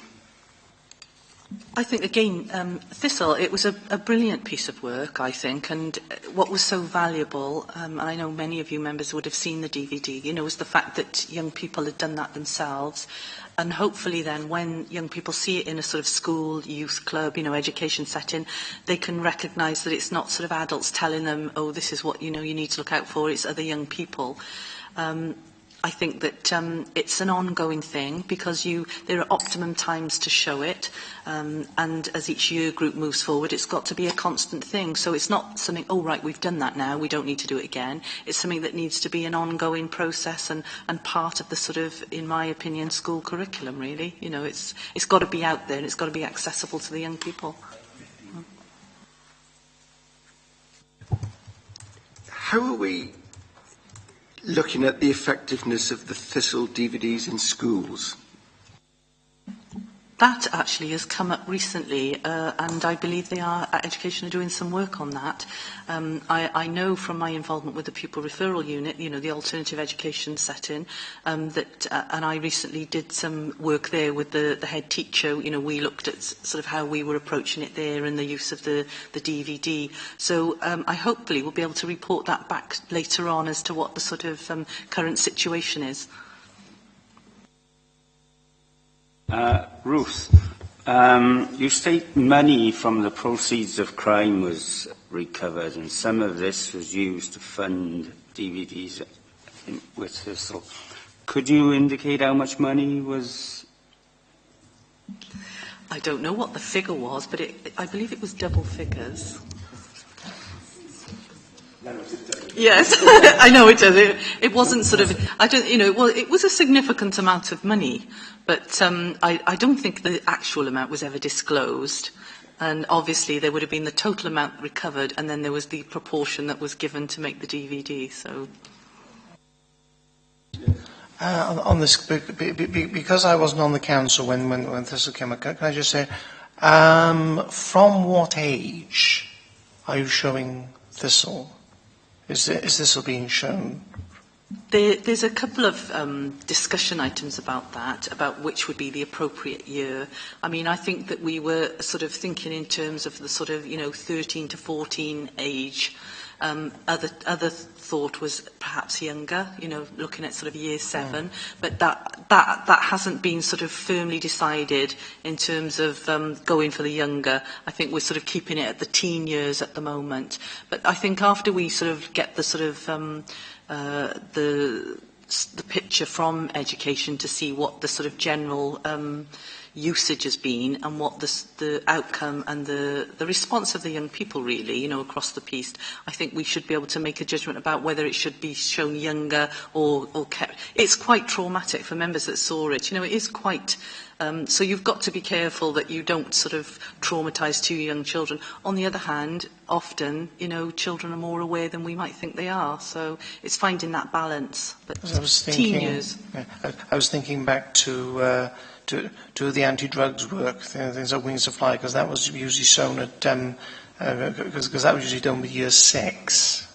I think, again, Thistle, it was a brilliant piece of work, I think, and what was so valuable, and I know many of you members would have seen the DVD, was the fact that young people had done that themselves, and hopefully then when young people see it in a sort of school, youth club, education setting, they can recognise that it's not sort of adults telling them, oh, this is what, you need to look out for, it's other young people. I think that it's an ongoing thing because there are optimum times to show it and as each year group moves forward it's got to be a constant thing, so it's not something, oh right, we've done that now, we don't need to do it again. It's something that needs to be an ongoing process and part of the sort of, in my opinion, school curriculum really. It's got to be out there and it's got to be accessible to the young people. How are we looking at the effectiveness of the Thistle DVDs in schools? That actually has come up recently, and I believe they are at Education are doing some work on that. I know from my involvement with the pupil referral unit, the alternative education setting, that and I recently did some work there with the head teacher. We looked at sort of how we were approaching it there and the use of the DVD. So I hopefully will be able to report that back later on as to what the sort of current situation is. Ruth, you state money from the proceeds of crime was recovered and some of this was used to fund DVDs with Thistle. Could you indicate how much money was? I don't know what the figure was, but I believe it was double figures. Yes, I know it does. It wasn't sort of, it was a significant amount of money, but I don't think the actual amount was ever disclosed. And obviously there would have been the total amount recovered, and then there was the proportion that was given to make the DVD. So. On this, because I wasn't on the council when Thistle came up, can I just say, from what age are you showing Thistle? Is Thistle being shown? There's a couple of discussion items about that, about which would be the appropriate year. I mean, I think that we were sort of thinking in terms of the sort of, 13 to 14 age. Other thought was perhaps younger, looking at sort of year 7, but that hasn't been sort of firmly decided in terms of going for the younger. I think we're sort of keeping it at the teen years at the moment. But I think after we sort of get the sort of the picture from education to see what the sort of general usage has been and what the outcome and the response of the young people really, across the piece, I think we should be able to make a judgment about whether it should be shown younger or kept. It's quite traumatic for members that saw it. It is quite. So you've got to be careful that you don't sort of traumatise too young children. On the other hand, often, children are more aware than we might think they are. So it's finding that balance. But teen years. I was thinking back to do the anti-drugs work, things like Wings to Fly, because that was usually shown at, because that was usually done with year 6.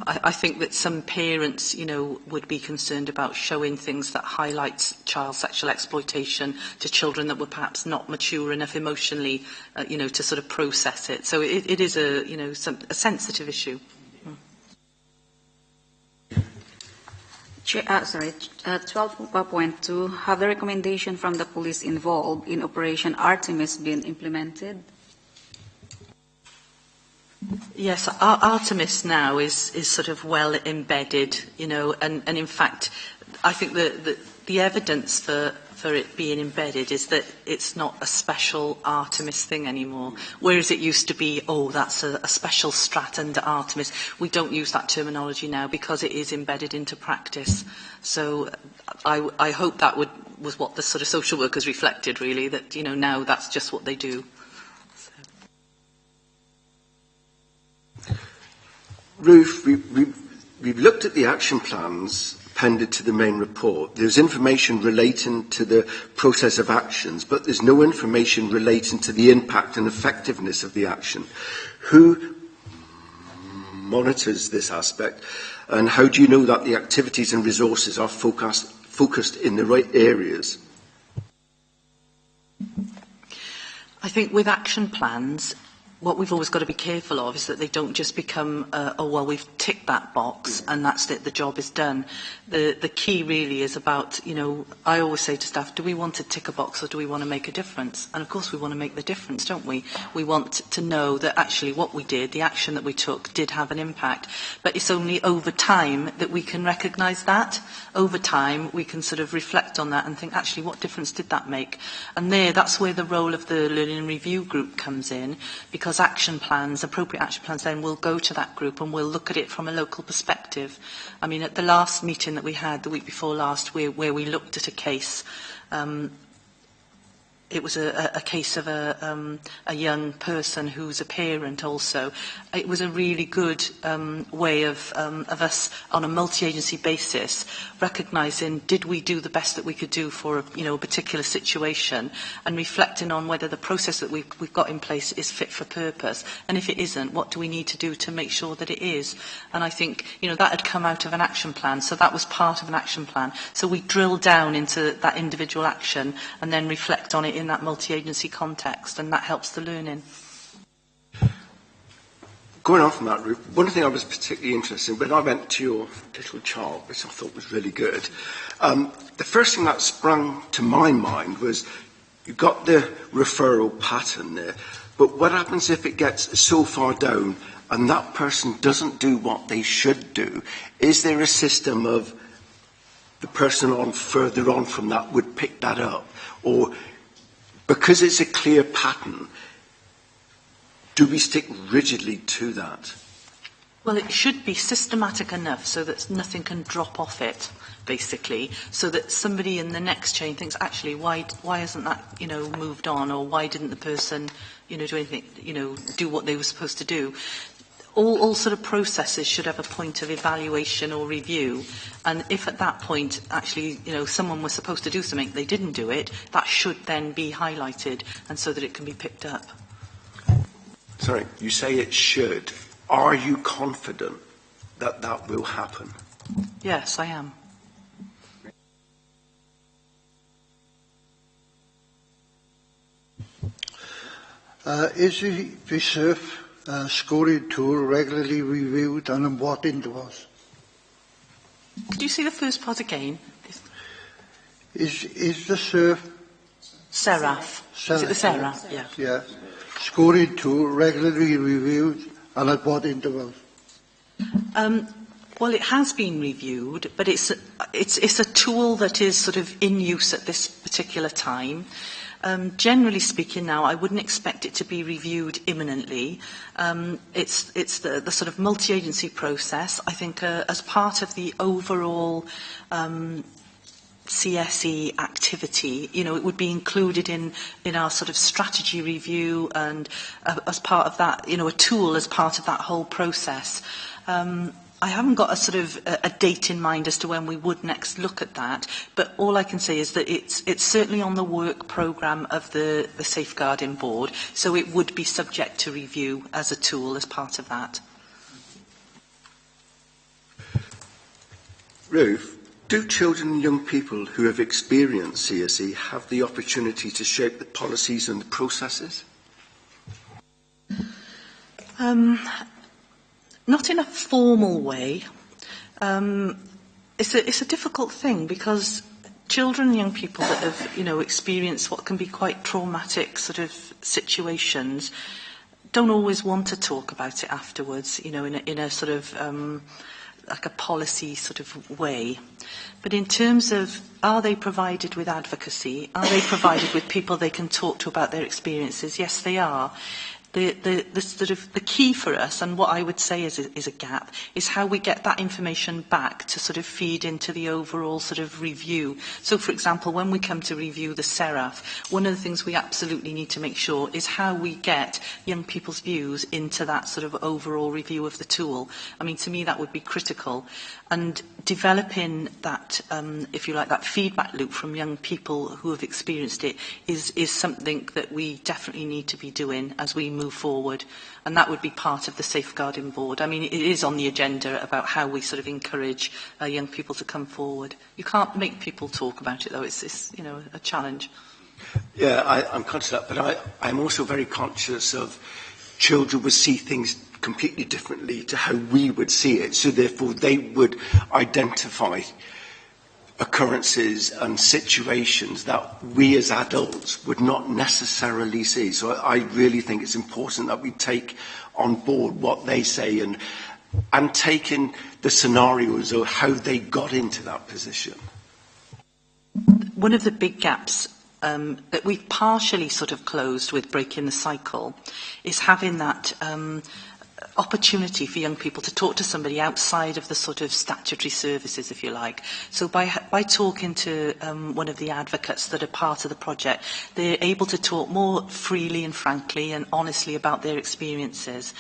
I think that some parents, would be concerned about showing things that highlights child sexual exploitation to children that were perhaps not mature enough emotionally, to sort of process it. So it is a sensitive issue. 12.2, have the recommendation from the police involved in Operation Artemis been implemented? Yes, Artemis now is sort of well embedded, and in fact, I think the evidence for it being embedded is that it's not a special Artemis thing anymore. Whereas it used to be, that's a special strat under Artemis. We don't use that terminology now because it is embedded into practice. So I hope that was what the sort of social workers reflected, really, that, now that's just what they do. Ruth, we've looked at the action plans appended to the main report. There's information relating to the process of actions, but there's no information relating to the impact and effectiveness of the action. Who monitors this aspect, and how do you know that the activities and resources are focused in the right areas? I think with action plans, what we've always got to be careful of is that they don't just become, we've ticked that box and that's it, the job is done. The key really is about, I always say to staff, do we want to tick a box or do we want to make a difference? And of course we want to make the difference, don't we? We want to know that actually what we did, the action that we took, did have an impact. But it's only over time that we can recognise that. Over time we can sort of reflect on that and think, actually, what difference did that make? And that's where the role of the Learning and Review Group comes in, because action plans, appropriate action plans, then will go to that group and we'll look at it from a local perspective. I mean, at the last meeting that we had the week before last, where we looked at a case, it was a case of a young person who's a parent also. It was a really good way of us, on a multi-agency basis, recognising, did we do the best that we could do for a particular situation, and reflecting on whether the process that we've got in place is fit for purpose. And if it isn't, what do we need to do to make sure that it is? And I think, that had come out of an action plan, so that was part of an action plan. So we drill down into that individual action and then reflect on it in that multi-agency context, and that helps the learning. Going on from that, Ruth, one thing I was particularly interested in, when I went to your little child, which I thought was really good, the first thing that sprung to my mind was you've got the referral pattern there, but what happens if it gets so far down and that person doesn't do what they should do? Is there a system of the person further on from that would pick that up? Or because it's a clear pattern, do we stick rigidly to that? Well, it should be systematic enough so that nothing can drop off it, basically, so that somebody in the next chain thinks, actually, why hasn't that, moved on, or why didn't the person, do anything, do what they were supposed to do? All sort of processes should have a point of evaluation or review, and if at that point, actually, someone was supposed to do something, they didn't do it, that should then be highlighted, and so that it can be picked up. Sorry, you say it should. Are you confident that that will happen? Yes, I am. Is the SURF scoring tool regularly reviewed, and in what intervals? Could you see the first part again? Is the SURF... Seraph. Is it the Seraph? Yeah. Yeah. Scoring tool regularly reviewed, and at what intervals? Well, it has been reviewed, but it's a tool that is sort of in use at this particular time. Generally speaking now, I wouldn't expect it to be reviewed imminently. It's the sort of multi-agency process. I think as part of the overall CSE activity, it would be included in our sort of strategy review, and as part of that, a tool as part of that whole process. I haven't got a sort of a date in mind as to when we would next look at that, but all I can say is that it's certainly on the work programme of the Safeguarding Board, so it would be subject to review as a tool as part of that. Ruth, do children and young people who have experienced CSE have the opportunity to shape the policies and the processes? Not in a formal way. It's a difficult thing because children and young people that have, experienced what can be quite traumatic sort of situations don't always want to talk about it afterwards, in a sort of like a policy sort of way. But in terms of, are they provided with advocacy? Are they provided with people they can talk to about their experiences? Yes, they are. The key for us, and what I would say is a gap, is how we get that information back to sort of feed into the overall sort of review. So, for example, when we come to review the SERAF, one of the things we absolutely need to make sure is how we get young people's views into that sort of overall review of the tool. I mean, to me, that would be critical. And developing that, if you like, that feedback loop from young people who have experienced it is something that we definitely need to be doing as we move forward. And that would be part of the Safeguarding Board. I mean, it is on the agenda about how we sort of encourage young people to come forward. You can't make people talk about it, though. It's a challenge. Yeah, I'm conscious of that, but I'm also very conscious of children would see things completely differently to how we would see it. So therefore they would identify occurrences and situations that we as adults would not necessarily see. So I really think it's important that we take on board what they say and take in the scenarios of how they got into that position. One of the big gaps that we've partially sort of closed with Breaking the Cycle is having that opportunity for young people to talk to somebody outside of the sort of statutory services, if you like. So by talking to one of the advocates that are part of the project, they're able to talk more freely and frankly and honestly about their experiences.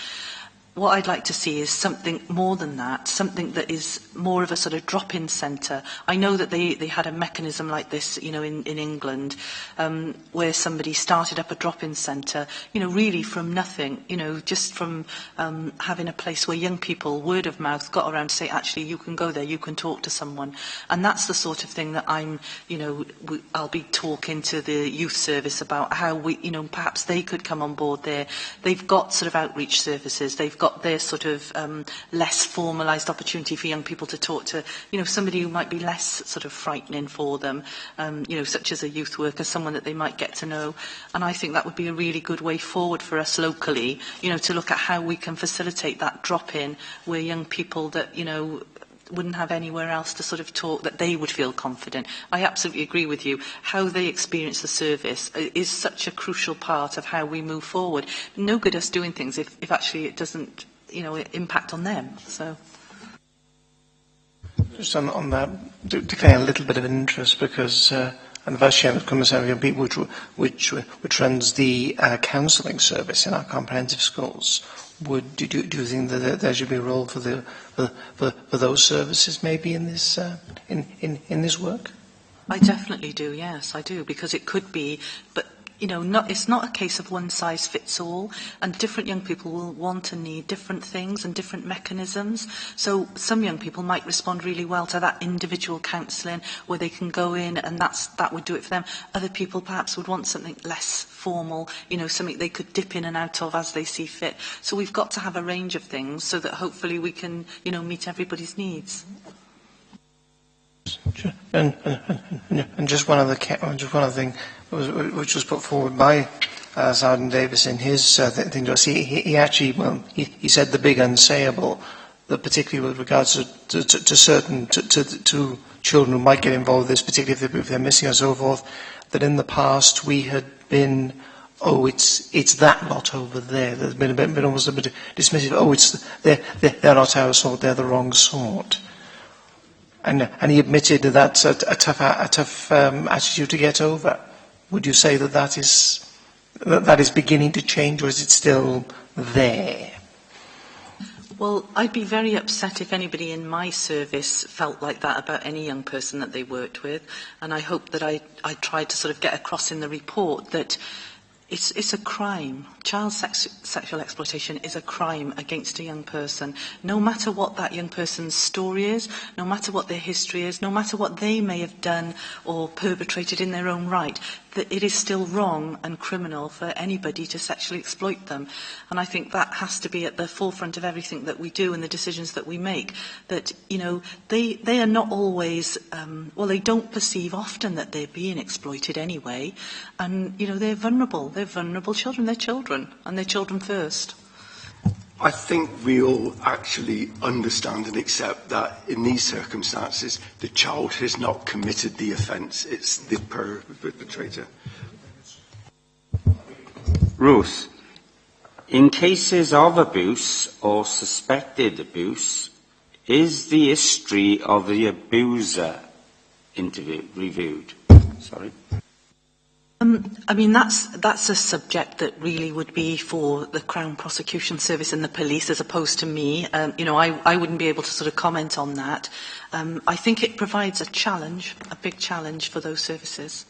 What I'd like to see is something more than that, something that is more of a sort of drop-in centre. I know that they had a mechanism like this, in England, where somebody started up a drop-in centre, really from nothing, just from having a place where young people, word of mouth, got around to say, actually, you can go there, you can talk to someone. And that's the sort of thing that I'll be talking to the youth service about how we, perhaps they could come on board there. They've got sort of outreach services, they've got their sort of less formalised opportunity for young people to talk to, somebody who might be less sort of frightening for them, such as a youth worker, someone that they might get to know. And I think that would be a really good way forward for us locally, to look at how we can facilitate that drop-in where young people that, wouldn't have anywhere else to sort of talk, that they would feel confident. I absolutely agree with you. How they experience the service is such a crucial part of how we move forward. No good us doing things if actually it doesn't, impact on them. So. Just on that, declaring a little bit of an interest because and the Vice Chair of Commissary of People, which runs the counselling service in our comprehensive schools. Do you think that there should be a role for those services maybe in this in this work? I definitely do. Yes, I do, because it could be, but it's not a case of one size fits all, and different young people will want and need different things and different mechanisms. So some young people might respond really well to that individual counselling where they can go in and that would do it for them. Other people perhaps would want something less formal, something they could dip in and out of as they see fit. So we've got to have a range of things so that hopefully we can, meet everybody's needs. And just one other thing which was put forward by Sergeant Davis in his thing. He actually, he said the big unsayable, that particularly with regards to certain to children who might get involved with this, particularly if they're missing and so forth, that in the past we had been, it's that lot over there. There's been almost a bit dismissive. They're not our sort. They're the wrong sort. And he admitted that that's a tough attitude to get over. Would you say that is beginning to change, or is it still there? Well, I'd be very upset if anybody in my service felt like that about any young person that they worked with. And I hope that I tried to sort of get across in the report that it's a crime. Child sexual exploitation is a crime against a young person. No matter what that young person's story is, no matter what their history is, no matter what they may have done or perpetrated in their own right, that it is still wrong and criminal for anybody to sexually exploit them. And I think that has to be at the forefront of everything that we do and the decisions that we make. That, you know, they are not always, they don't perceive often that they're being exploited anyway. And, you know, they're vulnerable. They're vulnerable children. They're children. And they're children first. I think we all actually understand and accept that in these circumstances, the child has not committed the offence, it's the perpetrator. Ruth, in cases of abuse or suspected abuse, is the history of the abuser reviewed? Sorry. I mean, that's a subject that really would be for the Crown Prosecution Service and the police as opposed to me. I wouldn't be able to sort of comment on that. I think it provides a challenge, a big challenge for those services.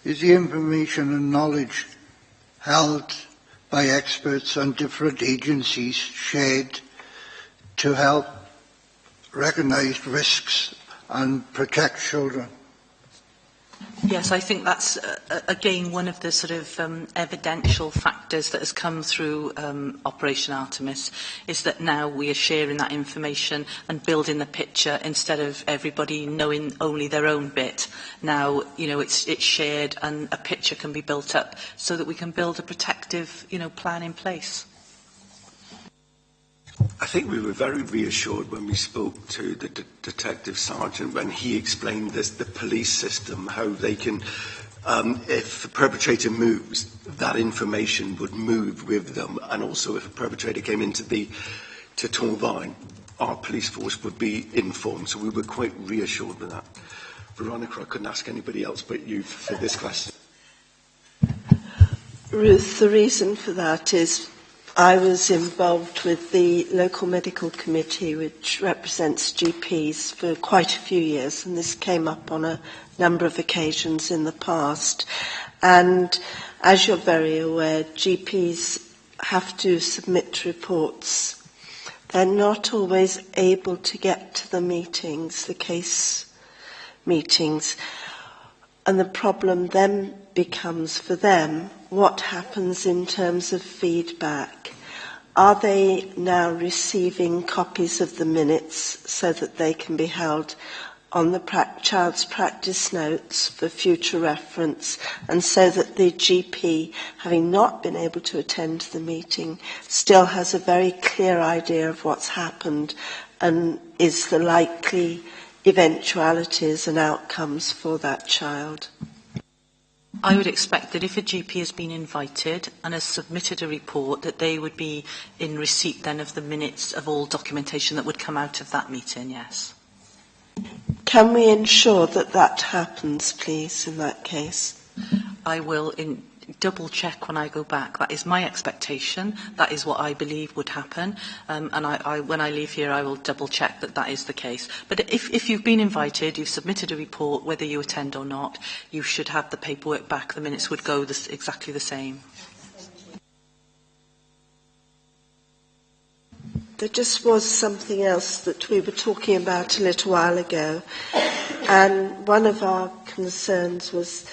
Is the information and knowledge held by experts and different agencies shared to help recognise risks and protect children? Yes, I think that's, again, one of the sort of evidential factors that has come through Operation Artemis, is that now we are sharing that information and building the picture instead of everybody knowing only their own bit. Now, you know, it's shared and a picture can be built up so that we can build a protective, you know, plan in place. I think we were very reassured when we spoke to the detective sergeant when he explained this, the police system, how they can, if a perpetrator moves, that information would move with them, and also if a perpetrator came into to Torvine, our police force would be informed. So we were quite reassured with that. Veronica, I couldn't ask anybody else but you for this question. Ruth, the reason for that is I was involved with the local medical committee, which represents GPs, for quite a few years, and this came up on a number of occasions in the past. And as you're very aware, GPs have to submit reports. They're not always able to get to the meetings, the case meetings, and the problem then becomes for them, what happens in terms of feedback? Are they now receiving copies of the minutes so that they can be held on the child's practice notes for future reference, and so that the GP, having not been able to attend the meeting, still has a very clear idea of what's happened and is the likely eventualities and outcomes for that child? I would expect that if a GP has been invited and has submitted a report, that they would be in receipt then of the minutes of all documentation that would come out of that meeting, yes. Can we ensure that that happens, please, in that case? I will double check when I go back. That is my expectation. That is what I believe would happen. And when I leave here, I will double check that that is the case. But if you've been invited, you've submitted a report, whether you attend or not, you should have the paperwork back. The minutes would go exactly the same. There just was something else that we were talking about a little while ago. And one of our concerns was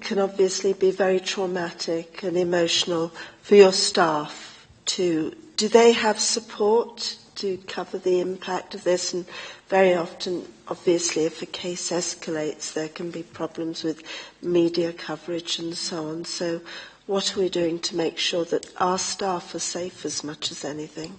can obviously be very traumatic and emotional for your staff too. Do they have support to cover the impact of this? And very often, obviously, if a case escalates, there can be problems with media coverage and so on. So what are we doing to make sure that our staff are safe as much as anything?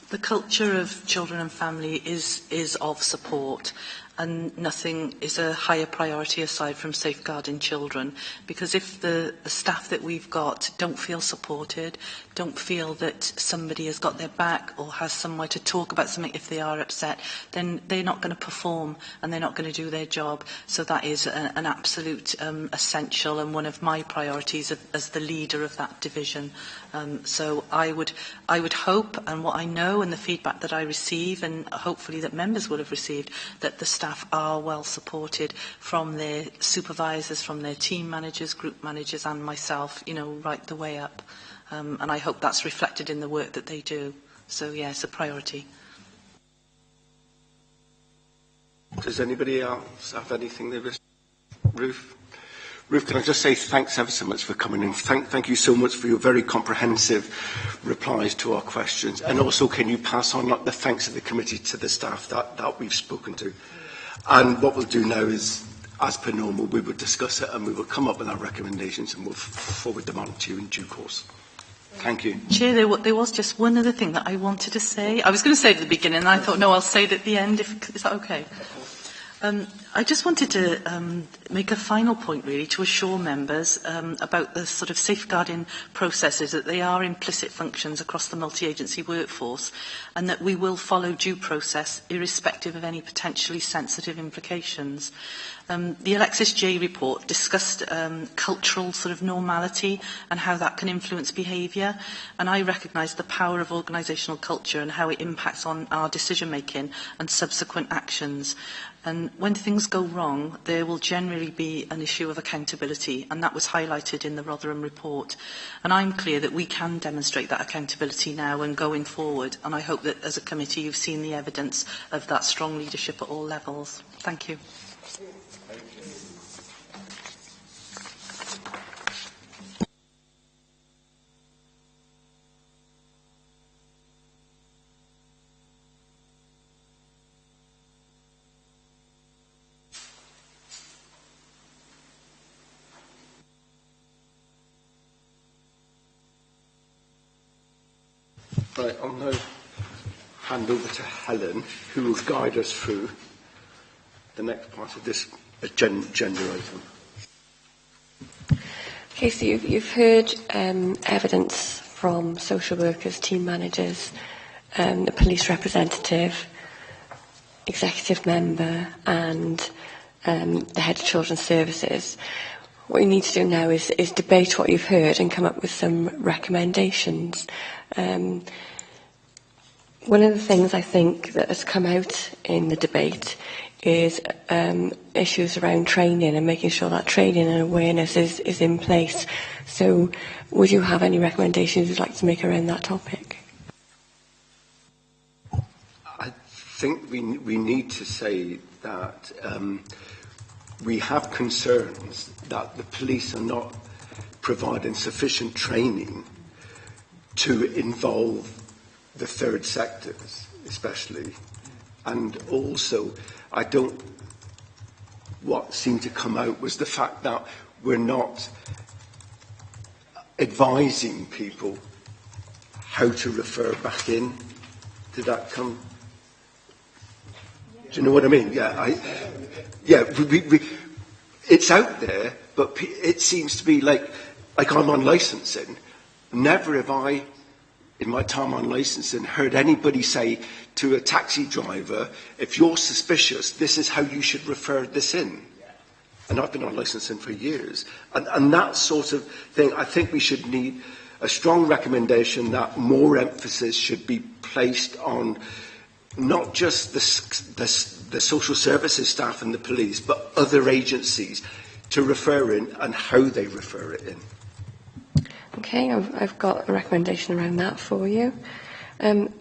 The culture of children and family is of support. and nothing is a higher priority aside from safeguarding children. Because if the staff that we've got don't feel supported, don't feel that somebody has got their back or has somewhere to talk about something if they are upset, then they're not going to perform and they're not going to do their job. So that is an absolute essential and one of my priorities as the leader of that division. So I would hope, and what I know and the feedback that I receive, and hopefully that members will have received, that the staff are well supported from their supervisors, from their team managers, group managers and myself, you know, right the way up. And I hope that's reflected in the work that they do. So yeah, it's a priority. Does anybody else have anything they wish? Ruth? Ruth, can I just say thanks ever so much for coming in. Thank you so much for your very comprehensive replies to our questions. And also, can you pass on the thanks of the committee to the staff that we've spoken to? And what we'll do now is, as per normal, we will discuss it and we will come up with our recommendations and we'll forward them on to you in due course. Thank you. Chair, there was just one other thing that I wanted to say. I was going to say it at the beginning and I thought, no, I'll say it at the end. Is that okay? I just wanted to make a final point, really, to assure members about the sort of safeguarding processes, that they are implicit functions across the multi-agency workforce, and that we will follow due process irrespective of any potentially sensitive implications. The Alexis J report discussed cultural sort of normality and how that can influence behaviour, and I recognise the power of organisational culture and how it impacts on our decision-making and subsequent actions. And when things go wrong, there will generally be an issue of accountability, and that was highlighted in the Rotherham report. And I'm clear that we can demonstrate that accountability now and going forward, and I hope that as a committee you've seen the evidence of that strong leadership at all levels. Thank you. Right, I'll now hand over to Helen, who will guide us through the next part of this agenda item. Okay, so you've heard evidence from social workers, team managers, the police representative, executive member and the head of children's services. What you need to do now is debate what you've heard and come up with some recommendations. One of the things I think that has come out in the debate is issues around training and making sure that training and awareness is in place. So would you have any recommendations you'd like to make around that topic? I think we need to say that we have concerns that the police are not providing sufficient training to involve the third sectors, especially. And also, what seemed to come out was the fact that we're not advising people how to refer back in. Did that come? Do you know what I mean? It's out there, but it seems to be like I'm on licensing. Never have I, in my time on licensing, heard anybody say to a taxi driver, if you're suspicious, this is how you should refer this in. And I've been on licensing for years. And that sort of thing, I think we should need a strong recommendation that more emphasis should be placed on not just the social services staff and the police, but other agencies to refer in and how they refer it in. Okay, I've got a recommendation around that for you.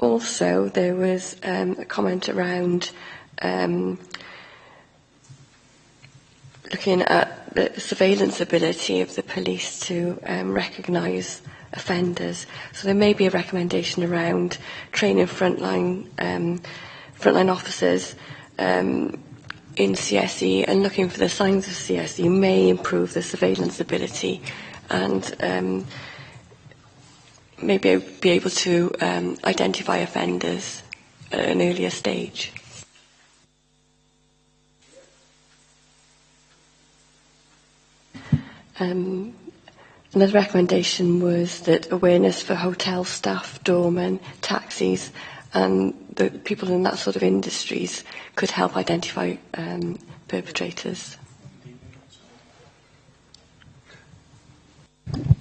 Also, there was a comment around looking at the surveillance ability of the police to recognise offenders. So there may be a recommendation around training frontline officers in CSE and looking for the signs of CSE may improve the surveillance ability and maybe be able to identify offenders at an earlier stage. Another recommendation was that awareness for hotel staff, doormen, taxis, and the people in that sort of industries could help identify perpetrators.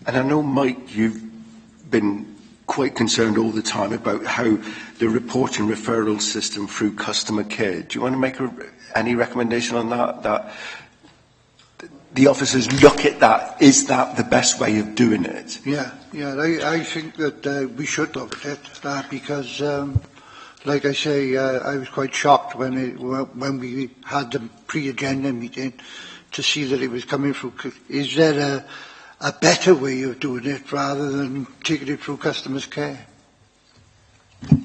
And I know, Mike, you've been quite concerned all the time about how the reporting referral system through customer care. Do you want to make any recommendation on that? That the officers look at that. Is that the best way of doing it? Yeah, I think that we should look at it because, like I say, I was quite shocked when we had the pre-agenda meeting to see that it was coming through. Is there a better way of doing it rather than taking it through customers' care?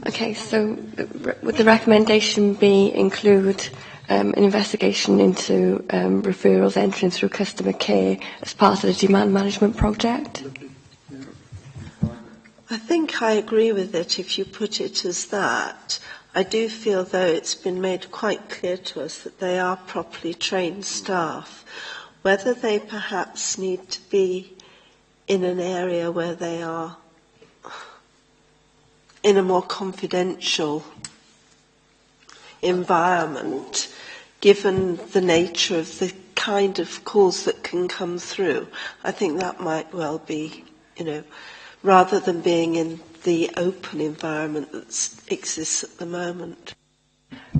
Okay, so would the recommendation be include an investigation into referrals entering through customer care as part of the demand management project? I think I agree with it if you put it as that. I do feel, though, it's been made quite clear to us that they are properly trained staff. Whether they perhaps need to be in an area where they are in a more confidential environment, given the nature of the kind of calls that can come through, I think that might well be, rather than being in the open environment that exists at the moment.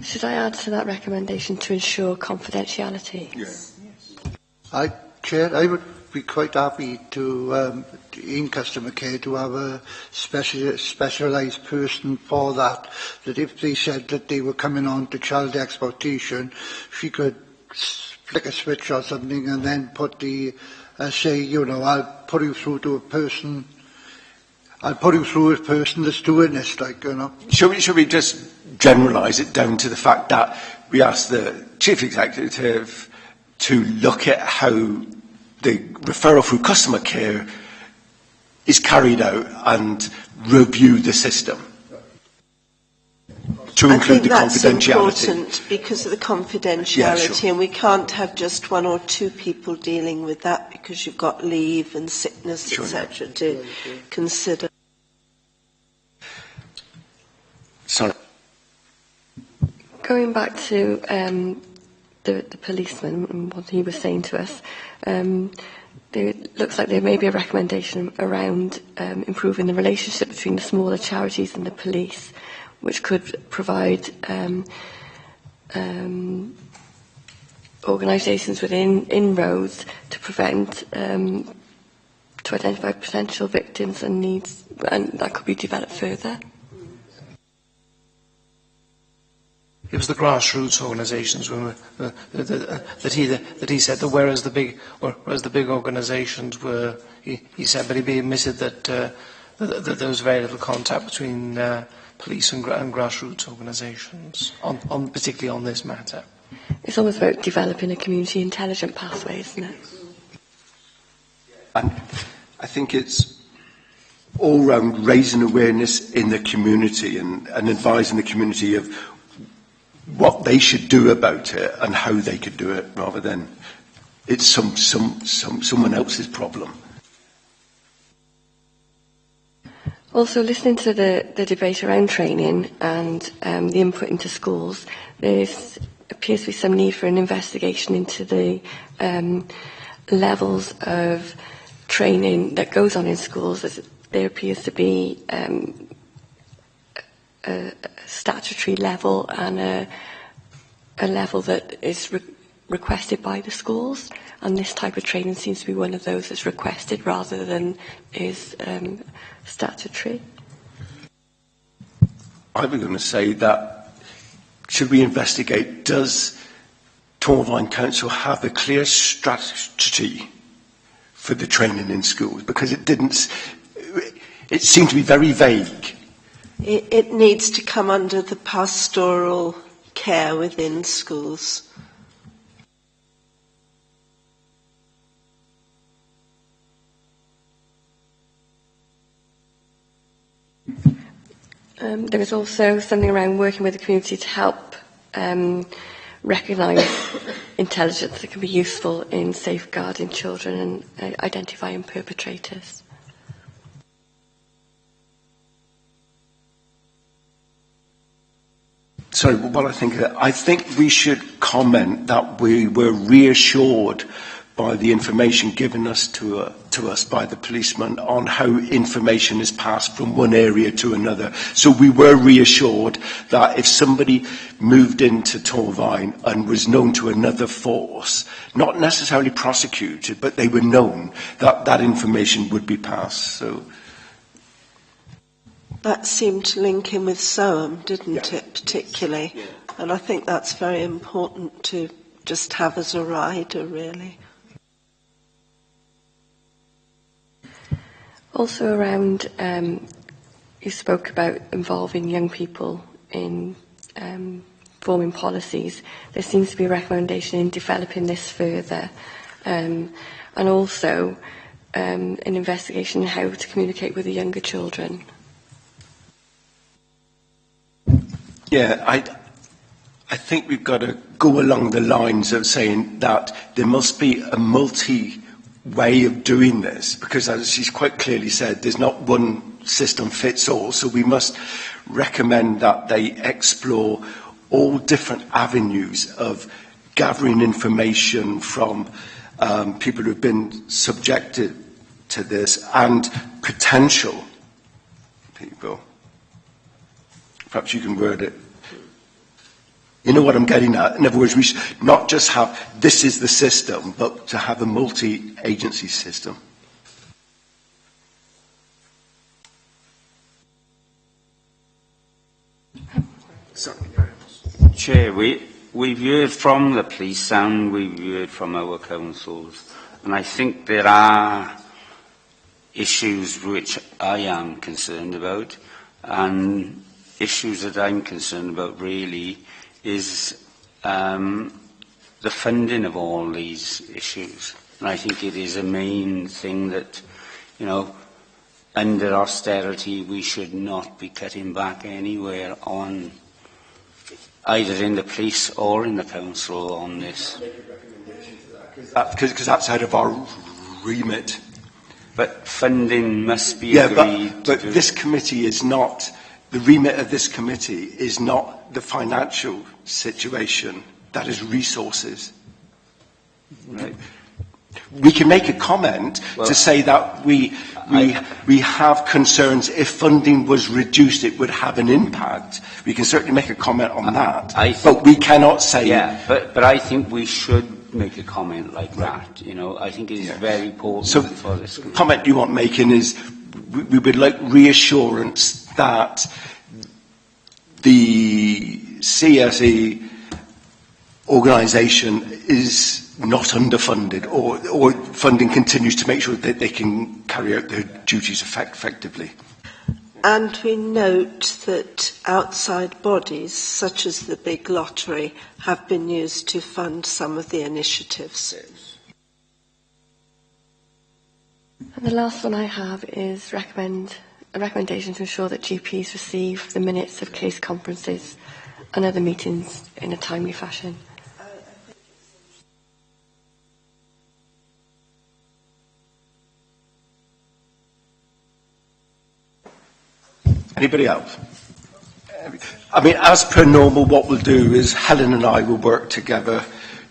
Should I add to that recommendation to ensure confidentiality? Yes. Chair, I would be quite happy to, in customer care, to have a specialised person for that. That if they said that they were coming on to child exploitation, she could flick a switch or something and then put say, I'll put you through to a person. I'll put you through a person that's doing this, Should we just generalise it down to the fact that we asked the Chief Executive to look at how the referral through customer care is carried out and review the system to include the confidentiality? I think that's important because of the confidentiality, yeah, sure. And we can't have just one or two people dealing with that because you've got leave and sickness, sure, etc. to consider. Sorry. Going back to the policeman and what he was saying to us, it looks like there may be a recommendation around improving the relationship between the smaller charities and the police, which could provide organisations within inroads to prevent, to identify potential victims and needs, and that could be developed further. It was the grassroots organisations that he said that whereas the big organisations were, he said, but he admitted that there was very little contact between police and grassroots organisations, particularly on this matter. It's almost about developing a community intelligent pathway, isn't it? And I think it's all round raising awareness in the community and advising the community of what they should do about it and how they could do it, rather than it's someone else's problem. Also, listening to the debate around training and the input into schools, there appears to be some need for an investigation into the levels of training that goes on in schools. There appears to be a statutory level and a level that is requested by the schools, and this type of training seems to be one of those that's requested rather than is statutory. I was going to say that, should we investigate, does Torvine Council have a clear strategy for the training in schools? Because it seemed to be very vague. It needs to come under the pastoral care within schools. There is also something around working with the community to help recognise intelligence that can be useful in safeguarding children and identifying perpetrators. Sorry, what I think we should comment that we were reassured by the information given to us by the policeman on how information is passed from one area to another. So we were reassured that if somebody moved into Torvine and was known to another force, not necessarily prosecuted, but they were known, that that information would be passed. So that seemed to link in with SOAM, didn't it, particularly? Yeah. And I think that's very important to just have as a rider, really. Also around, you spoke about involving young people in forming policies. There seems to be a recommendation in developing this further, and also an investigation on how to communicate with the younger children. Yeah, I think we've got to go along the lines of saying that there must be a way of doing this, because as she's quite clearly said, there's not one system fits all, so we must recommend that they explore all different avenues of gathering information from people who've been subjected to this and potential people. Perhaps you can word it. You know what I'm getting at? In other words, we should not just have, this is the system, but to have a multi-agency system. Sorry. Chair, we've heard from the police and we've heard from our councils, and I think there are issues which I am concerned about, and issues that I'm concerned about really is the funding of all these issues. And I think it is a main thing that, you know, under austerity we should not be cutting back anywhere on, either in the police or in the council on this. Because that's out of our remit. But funding must be agreed. But this committee is not, the remit of this committee is not the financial situation, that is resources. Right. We can make a comment to say that we have concerns if funding was reduced, it would have an impact. We can certainly make a comment on that, but we cannot say... Yeah, but I think we should make a comment like that. You know, I think it is very important for this committee. The comment you want making is we would like reassurance that the CSE organisation is not underfunded, or funding continues to make sure that they can carry out their duties effectively. And we note that outside bodies, such as the Big Lottery, have been used to fund some of the initiatives. And the last one I have is a recommendation to ensure that GPs receive the minutes of case conferences and other meetings in a timely fashion. Anybody else? I mean, as per normal, what we'll do is Helen and I will work together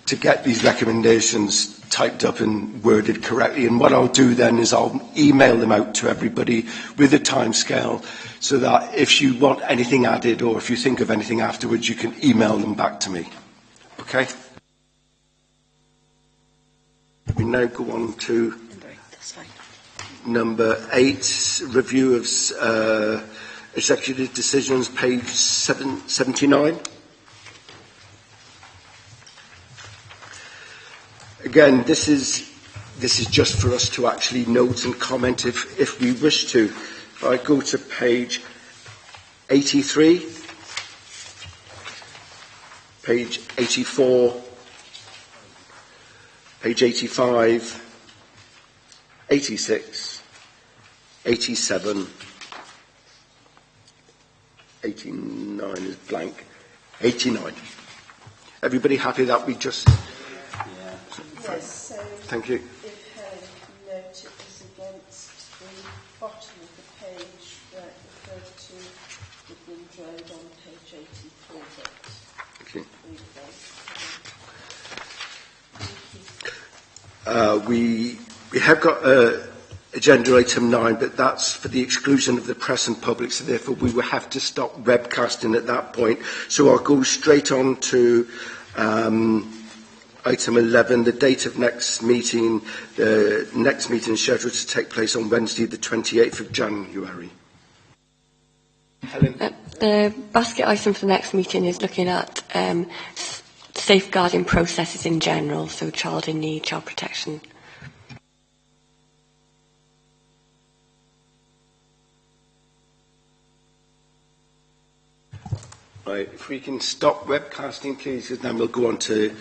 to get these recommendations typed up and worded correctly. And what I'll do then is I'll email them out to everybody with a timescale, so that if you want anything added or if you think of anything afterwards, you can email them back to me. Okay? We now go on to number 8, review of executive decisions, page 79. Again, this is just for us to actually note and comment if we wish to. If I go to page 83, page 84, page 85, 86, 87, 89 is blank, 89. Everybody happy that we just Yes, so Thank you. if Helen can note, it was against the bottom of the page where it referred to Woodland Road on page 84. Thank you. Thank you. We have got agenda item 9, but that's for the exclusion of the press and public, so therefore we will have to stop webcasting at that point. So I'll go straight on to item 11, the date of next meeting. The next meeting is scheduled to take place on Wednesday, the 28th of January. Helen? The basket item for the next meeting is looking at safeguarding processes in general, so child in need, child protection. Right, if we can stop webcasting, please, and then we'll go on to